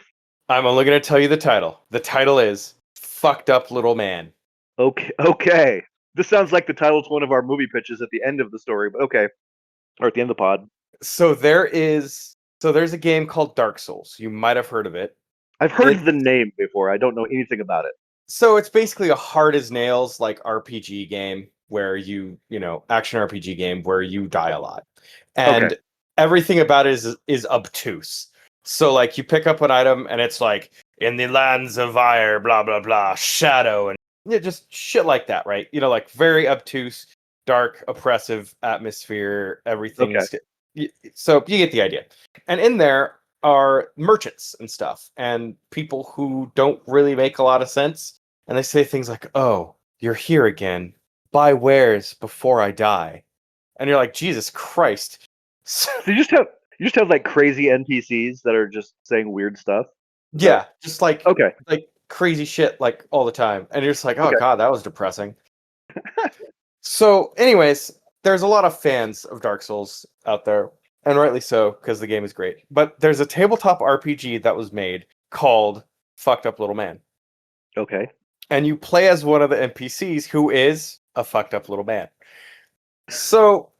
I'm only going to tell you the title. The title is Fucked Up Little Man. okay. This sounds like the title to one of our movie pitches at the end of the story, but okay, or at the end of the pod. So there's a game called Dark Souls. You might have heard of it. I've heard the name before. I don't know anything about it. So it's basically a hard as nails like RPG game where action RPG game where you die a lot. Okay. And everything about it is obtuse. So like you pick up an item and it's like in the lands of fire, blah blah blah, shadow and just shit like that, right? Like very obtuse, dark, oppressive atmosphere, everything's so you get the idea. And in there are merchants and stuff and people who don't really make a lot of sense. And they say things like, "Oh, you're here again. Buy wares before I die." And you're like, "Jesus Christ." So you just have like crazy NPCs that are just saying weird stuff. Yeah, just like Okay. crazy shit like all the time. And you're just like, "Oh Okay. God, that was depressing." So, anyways, there's a lot of fans of Dark Souls out there, and rightly so, because the game is great. But there's a tabletop RPG that was made called Fucked Up Little Man. Okay. And you play as one of the NPCs who is a fucked up little man. So,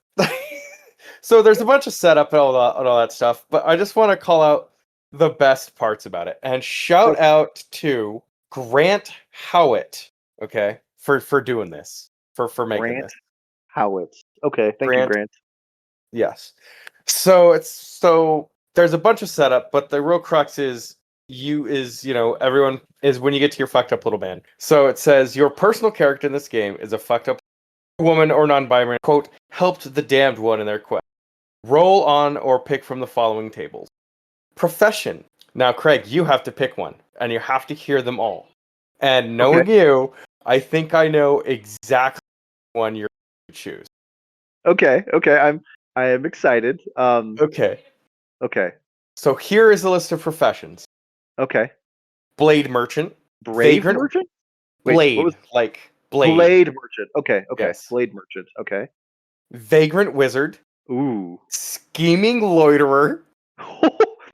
so there's a bunch of setup and all that stuff, but I just want to call out the best parts about it and shout out to Grant Howitt, okay, for doing this, for making Grant this. Howitt. Okay, thank you, Grant. Yes. So there's a bunch of setup, but the real crux is everyone is when you get to your fucked up little man. So it says your personal character in this game is a fucked up woman or non-binary, quote, helped the damned one in their quest. Roll on or pick from the following tables. Profession. Now, Craig, you have to pick one, and you have to hear them all. And knowing you, I think I know exactly one you're going to choose. Okay. I am excited. Okay. Okay. So here is a list of professions. Okay. Blade merchant. Brave Vagrant merchant? Wait, blade. what was Like blade. Blade merchant? Okay. Yes. Blade merchant. Okay. Vagrant wizard. Ooh. Scheming loiterer.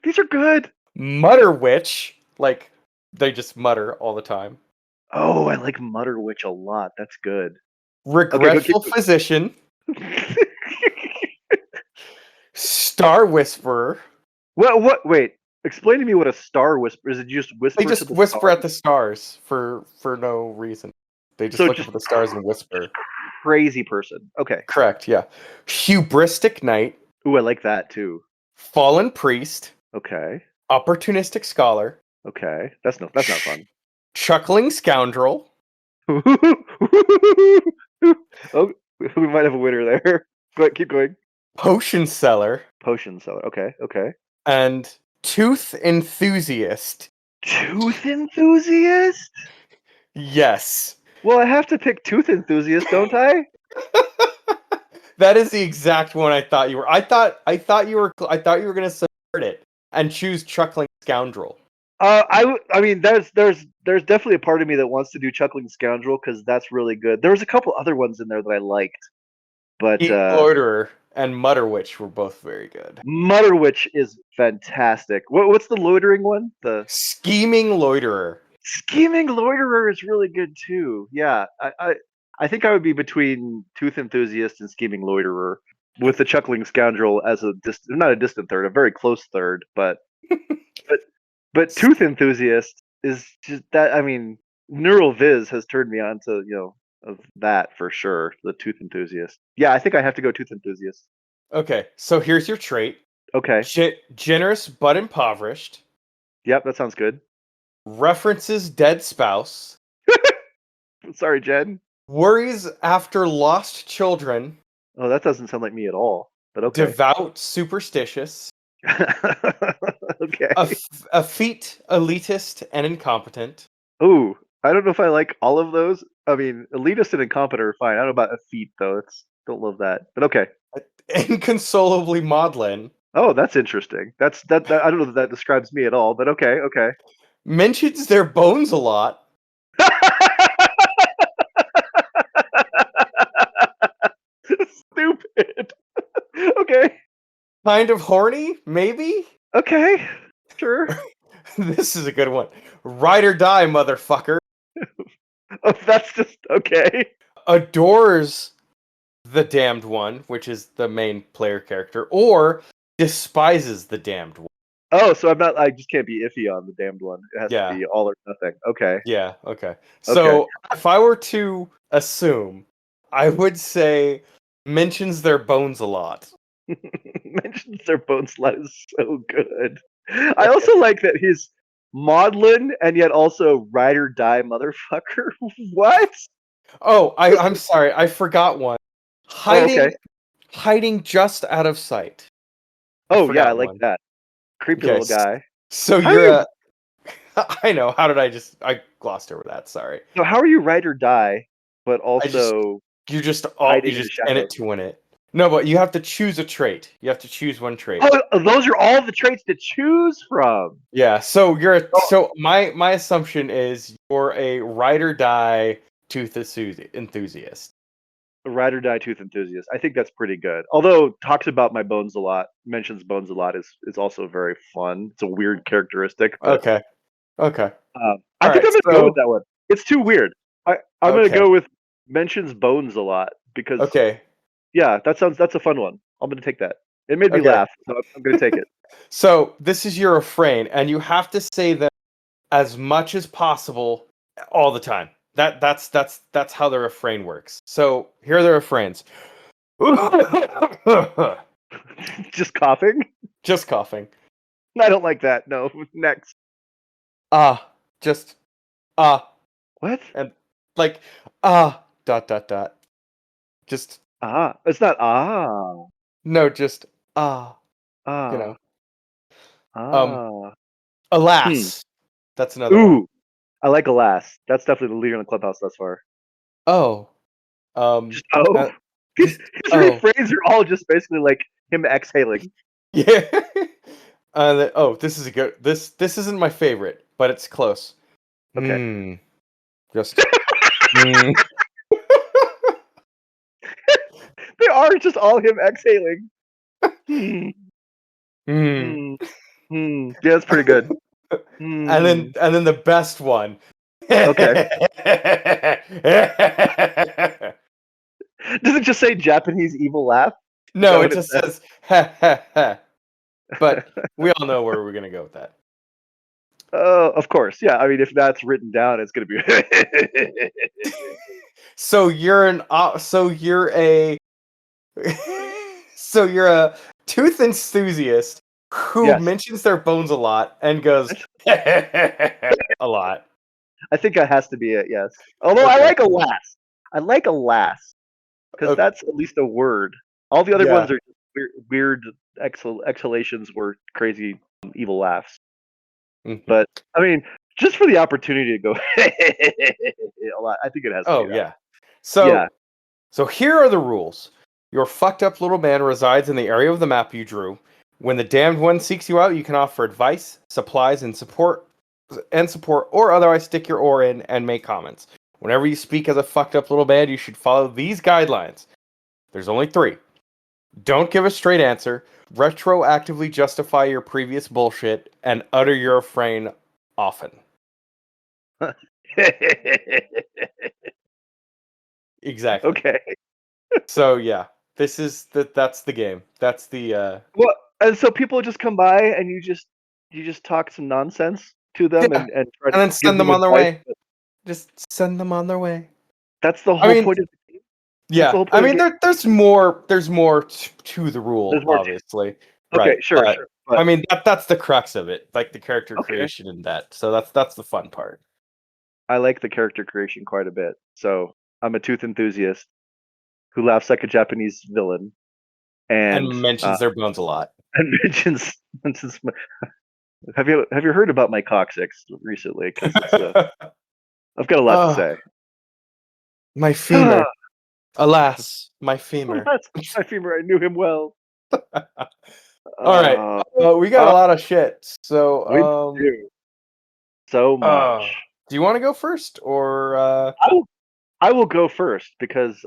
These are good. Mutter witch. Like they just mutter all the time. Oh, I like Mutter Witch a lot. That's good. Regretful physician. Star whisperer. What? Wait. Explain to me what a star whisper is. It just whisper? They just whisper at the stars for no reason. They just look up at the stars and whisper. crazy person. Okay. Correct, yeah. Hubristic knight, Ooh, I like that too. fallen priest, Okay. opportunistic scholar, Okay. That's not fun. chuckling scoundrel, Oh, we might have a winner there. Go ahead, keep going. potion seller, Potion seller. Okay. Okay. and tooth enthusiast. Tooth enthusiast? Yes. Well, I have to pick tooth enthusiast, don't I? That is the exact one I thought you were. I thought you were gonna subvert it and choose chuckling scoundrel. I mean, there's definitely a part of me that wants to do chuckling scoundrel because that's really good. There was a couple other ones in there that I liked, but Eat loiterer and mutterwitch were both very good. Mutterwitch is fantastic. What's the loitering one? The Scheming loiterer. scheming loiterer is really good too. Yeah, I think I would be between tooth enthusiast and scheming loiterer, with the chuckling scoundrel as not a distant third, a very close third. But but tooth enthusiast is just that. I mean, neural viz has turned me on to of that for sure. The tooth enthusiast. Yeah, I think I have to go tooth enthusiast. Okay, so here's your trait: Okay. generous but impoverished. Yep, that sounds good. References dead spouse. Sorry, Jen. Worries after lost children. Oh, that doesn't sound like me at all. But okay. Devout superstitious. Okay. Effete elitist and incompetent. Ooh, I don't know if I like all of those. I mean, elitist and incompetent are fine. I don't know about effete though. Don't love that. But okay. Inconsolably maudlin. Oh, that's interesting. That I don't know that that describes me at all. But okay, okay. Mentions their bones a lot. Stupid. Okay. Kind of horny, maybe? Okay. Sure. This is a good one. Ride or die, motherfucker. Oh, that's just okay. Adores the damned one, which is the main player character, or despises the damned one. Oh, so I just can't be iffy on the damned one. It has Yeah. to be all or nothing. Okay. Yeah, okay. Okay. So if I were to assume, I would say mentions their bones a lot. Mentions their bone slut is so good. I also like that he's maudlin and yet also ride or die motherfucker. What? Oh, I'm sorry, I forgot one. Oh, okay. Hiding just out of sight. Oh yeah, I forgot like one. that. Creepy Okay, little guy. so How you're are you, I know, how did I glossed over that, sorry. so how are you ride or die, but also You just hiding in the in shadows? it to win it. No, but you have to choose a trait. You have to choose one trait. Oh, those are all the traits to choose from. Yeah, so Oh, so my assumption is you're a ride or die tooth enthusiast. ride or die tooth enthusiast. I think that's pretty good. Although talks about my bones a lot, mentions bones a lot is also very fun. It's a weird characteristic, but Okay. Okay. I All think right. I'm gonna go with So that one. It's too weird. I'm gonna okay. go with mentions bones a lot because Okay. yeah, that's a fun one. I'm gonna take that. It made me Okay. laugh, so I'm gonna take it. So this is your refrain, and you have to say them as much as possible all the time. That's how the refrain works. So here are the refrains. Just coughing? Just coughing. I don't like that. No. Next. Ah, just What? and like dot dot dot. Just It's not ah. no, just ah. You Ah. know. Um, Ah. Hmm. alas. That's another one. Ooh. I like Alas. That's definitely the leader in the clubhouse thus far. Oh. Just oh. Uh, His just oh. refrains are all just basically like him exhaling. Yeah. This is a good. This isn't my favorite, but it's close. Okay. Just. mm. They are just all him exhaling. Hmm. Mm. Hmm. Hmm. Yeah, that's pretty good. Hmm. And then the best one. Okay. Does it just say Japanese evil laugh? Is that No, it what it just says? says ha ha ha. But we all know where we're gonna go with that. Of course. Yeah. I mean, if that's written down, it's gonna be. So you're so you're a tooth enthusiast who Yes. mentions their bones a lot and goes a lot. I think that has to be it. Yes. Although I Okay. like alas. I like alas because Okay. that's at least a word. All the other Yeah. ones are just weird exhalations or crazy evil laughs. Mhm. But I mean, just for the opportunity to go a lot, I think it has to be Oh that. yeah. Yeah. So here are the rules. Your fucked up little man resides in the area of the map you drew. When the damned one seeks you out, you can offer advice, supplies, and support, or otherwise stick your oar in and make comments. Whenever you speak as a fucked up little man, you should follow these guidelines. There's only 3. Don't give a straight answer, retroactively justify your previous bullshit, and utter your refrain often. Exactly. Okay. So yeah, that's the game. That's the Well, and so people just come by and you just talk some nonsense to them yeah, and try to and then give send them them on their advice. way. Just send them on their way. That's the I whole mean, point of the game. That's the yeah. whole I point of mean, the game. there's more to the There's rule, more to obviously, Okay, right? sure, But sure. But I mean, that's the crux of it, like the character okay. creation in that. So that's the fun part. I like the character creation quite a bit. So I'm a tooth enthusiast who laughs like a Japanese villain and And mentions their bones a lot. and mentions have you heard about my coccyx recently? Because I've got a lot to Oh, say. my femur. Alas, my Oh, femur. that's my femur. I knew him well. All right. Uh, We got a uh, lot of shit. we So, do so uh, much. do you want to go first or I will go first because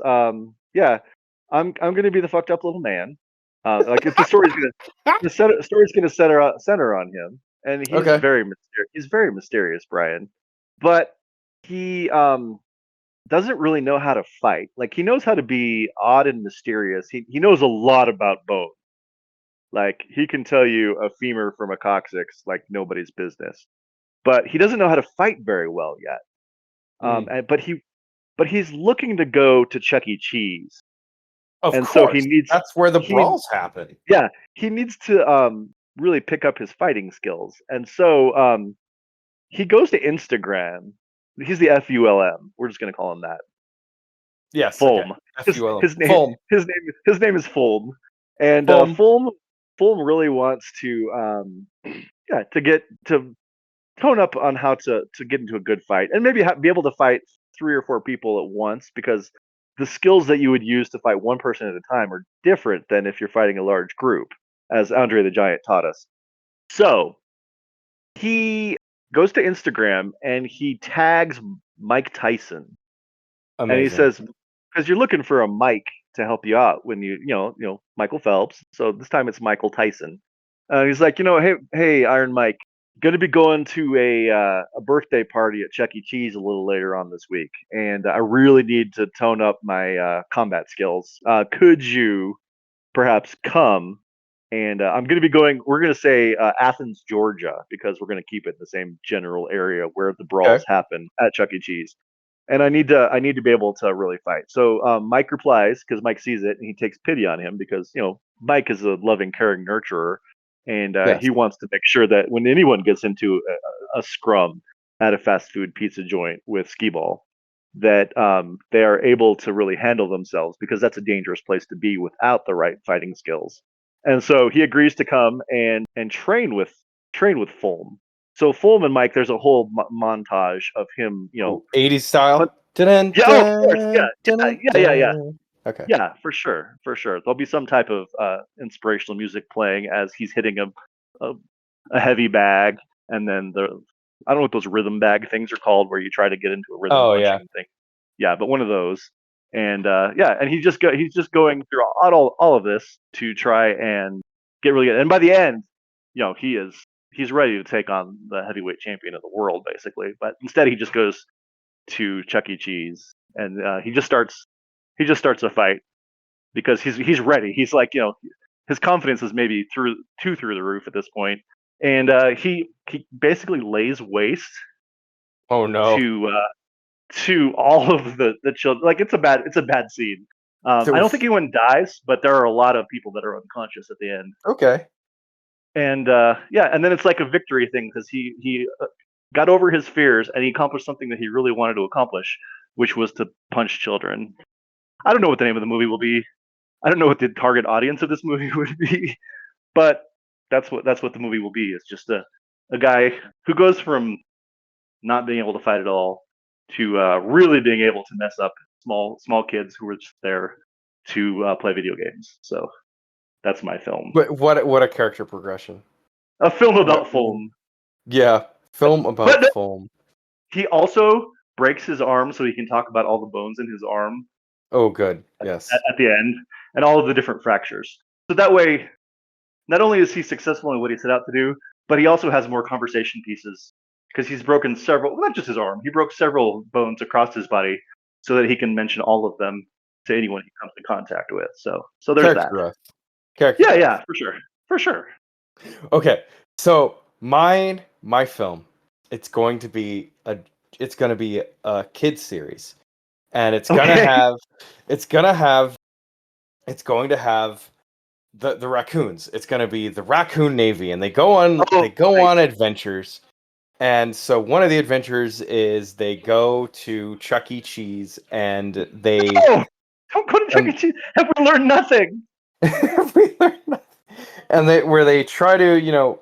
yeah, I'm gonna be the fucked up little man. Like if the story's gonna center on him, and Okay. he's very mysterious, Brian, but he doesn't really know how to fight. Like he knows how to be odd and mysterious. He knows a lot about bones. Like he can tell you a femur from a coccyx like nobody's business, but he doesn't know how to fight very well yet. Mm. But he's looking to go to Chuck E. Cheese, Of and so course. That's where the he needs brawls happen. yeah he needs to really pick up his fighting skills, and so he goes to Instagram. He's the FULM. We're just gonna call him that. Yes, okay. Fulm. His FULM. his name Fulm. his name is Fulm, and Fulm. Fulm really wants to yeah to tone up on how to get into a good fight and maybe be able to fight 3 or 4 people at once because the skills that you would use to fight one person at a time are different than if you're fighting a large group, as Andre the Giant taught us. So he goes to Instagram and he tags Mike Tyson, and he Amazing. says, because you're looking for a Mike to help you out when you know Michael Phelps. So this time it's Michael Tyson. He's like, hey, Iron Mike, going to be going to a birthday party at Chuck E. Cheese a little later on this week, and I really need to tone up my combat skills. Could you perhaps come? And I'm going to be going. We're going to say Athens, Georgia, because we're going to keep it in the same general area where the brawls Okay. happen at Chuck E. Cheese. And I need to be able to really fight. So Mike replies because Mike sees it and he takes pity on him because Mike is a loving, caring nurturer, and Yes. he wants to make sure that when anyone gets into a scrum at a fast food pizza joint with skee ball, that they are able to really handle themselves because that's a dangerous place to be without the right fighting skills. And so he agrees to come and train with Fulm. So Fulm and Mike, there's a whole montage of him, Ooh, 80s hunt- style. Dun, yeah, oh, of course, yeah, dun, dun, yeah, yeah, yeah, dun. Okay. yeah, for sure, for sure. There'll be some type of inspirational music playing as he's hitting a, a heavy bag, and then I don't know what those rhythm bag things are called, where you try to get into a rhythm Oh yeah. punching thing. Yeah, but one of those, and yeah, and he's just going through all of this to try and get really good. And by the end, he's ready to take on the heavyweight champion of the world, basically. But instead, he just goes to Chuck E. Cheese, and he just starts a fight because he's ready. He's like, his confidence is maybe through the roof at this point, and he basically lays waste Oh no. to to all of the children. Like it's a bad scene. I So don't think anyone dies, but there are a lot of people that are unconscious at the end. okay. And yeah, and then it's like a victory thing because he got over his fears and he accomplished something that he really wanted to accomplish, which was to punch children. I don't know what the name of the movie will be. I don't know what the target audience of this movie would be, but that's what the movie will be. It's just a guy who goes from not being able to fight at all to really being able to mess up small kids who were just there to play video games. So that's my film. But what a character progression. A film about What- film. Yeah, film about But film. he also breaks his arm so he can talk about all the bones in his arm Oh, good. Yes. at the end and all of the different fractures. So that way, not only is he successful in what he set out to do, but he also has more conversation pieces because he's broken several, not just his arm, he broke several bones across his body so that he can mention all of them to anyone he comes in contact with. So there's Character that. growth. Character Yeah, growth. yeah, for sure. Okay, so my film, it's going to be a kids series, and it's going to Okay. have the raccoons. It's going to be the Raccoon Navy, and they go on Nice. on adventures. And so one of the adventures is they go to Chuck E. Cheese, and they Oh, don't go to Chuck E. Cheese. Have we learned nothing? we learn nothing. And they try to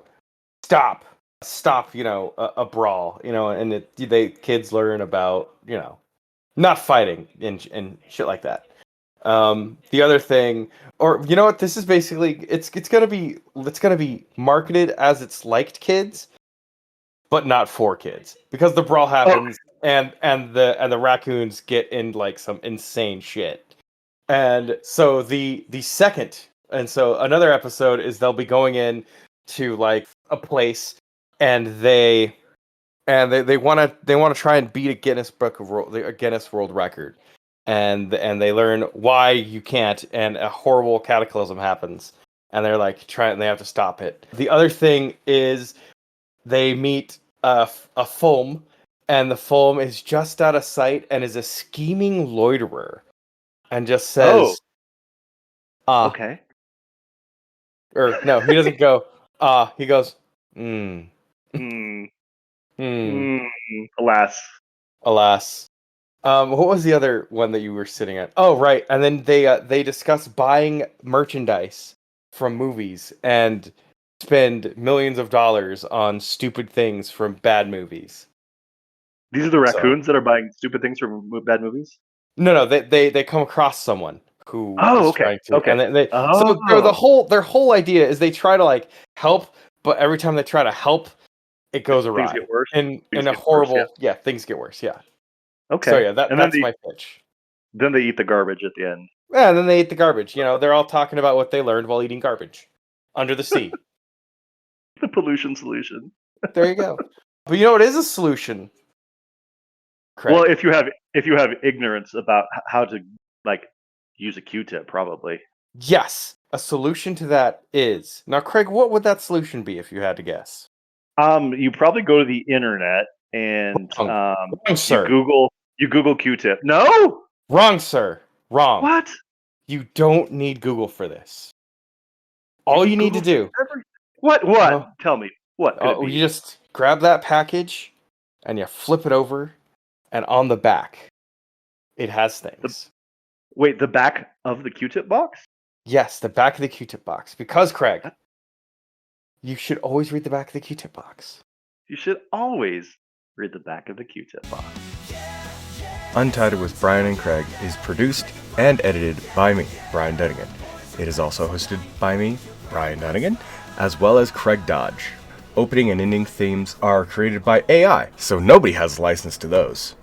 stop a brawl, and kids learn about not fighting and shit like that. The other thing, or you know what, this is basically it's gonna be marketed as it's liked kids, but not for kids, because the brawl happens and the raccoons get in like some insane shit. And so another episode is they'll be going in to like a place, and they want to try and beat a Guinness World Record, and they learn why you can't, and a horrible cataclysm happens, and they're like they have to stop it. The other thing is they meet a foam, and the foam is just out of sight and is a scheming loiterer, and just says, Okay. or no, he doesn't go, he goes, Hmm. hmm, Alas. alas. What was the other one that you were sitting at? Oh, right. And then they discuss buying merchandise from movies and spend millions of dollars on stupid things from bad movies. These are the raccoons that are buying stupid things from bad movies? No, they come across someone who Oh, is okay. trying to, Okay. and then Oh. so their whole idea is they try to like help, but every time they try to help, it goes awry. Things get worse. In Things a get worse, horrible, yeah. things get worse. Yeah. Okay. So yeah, And then that's my pitch. Then they eat the garbage at the end. Yeah, and then they eat the garbage. They're all talking about what they learned while eating garbage under the sea. The pollution solution. There you go. But you know what is a solution? Craig? Well, if you have ignorance about how to like use a Q-tip, probably. Yes, a solution to that is now, Craig. What would that solution be if you had to guess? You probably go to the internet and Wrong, sir. you Google Q-tip. No. Wrong, sir. Wrong. What? You don't need Google for this. All you need to do. What? No. Tell me. What? Could it be? You just grab that package and you flip it over, and on the back, it has things. Wait, the back of the Q-tip box? Yes, the back of the Q-tip box. Because, Craig, you should always read the back of the Q-tip box. You should always read the back of the Q-tip box. Untitled with Brian and Craig is produced and edited by me, Brian Dunnigan. It is also hosted by me, Brian Dunnigan, as well as Craig Dodge. Opening and ending themes are created by AI, so nobody has license to those.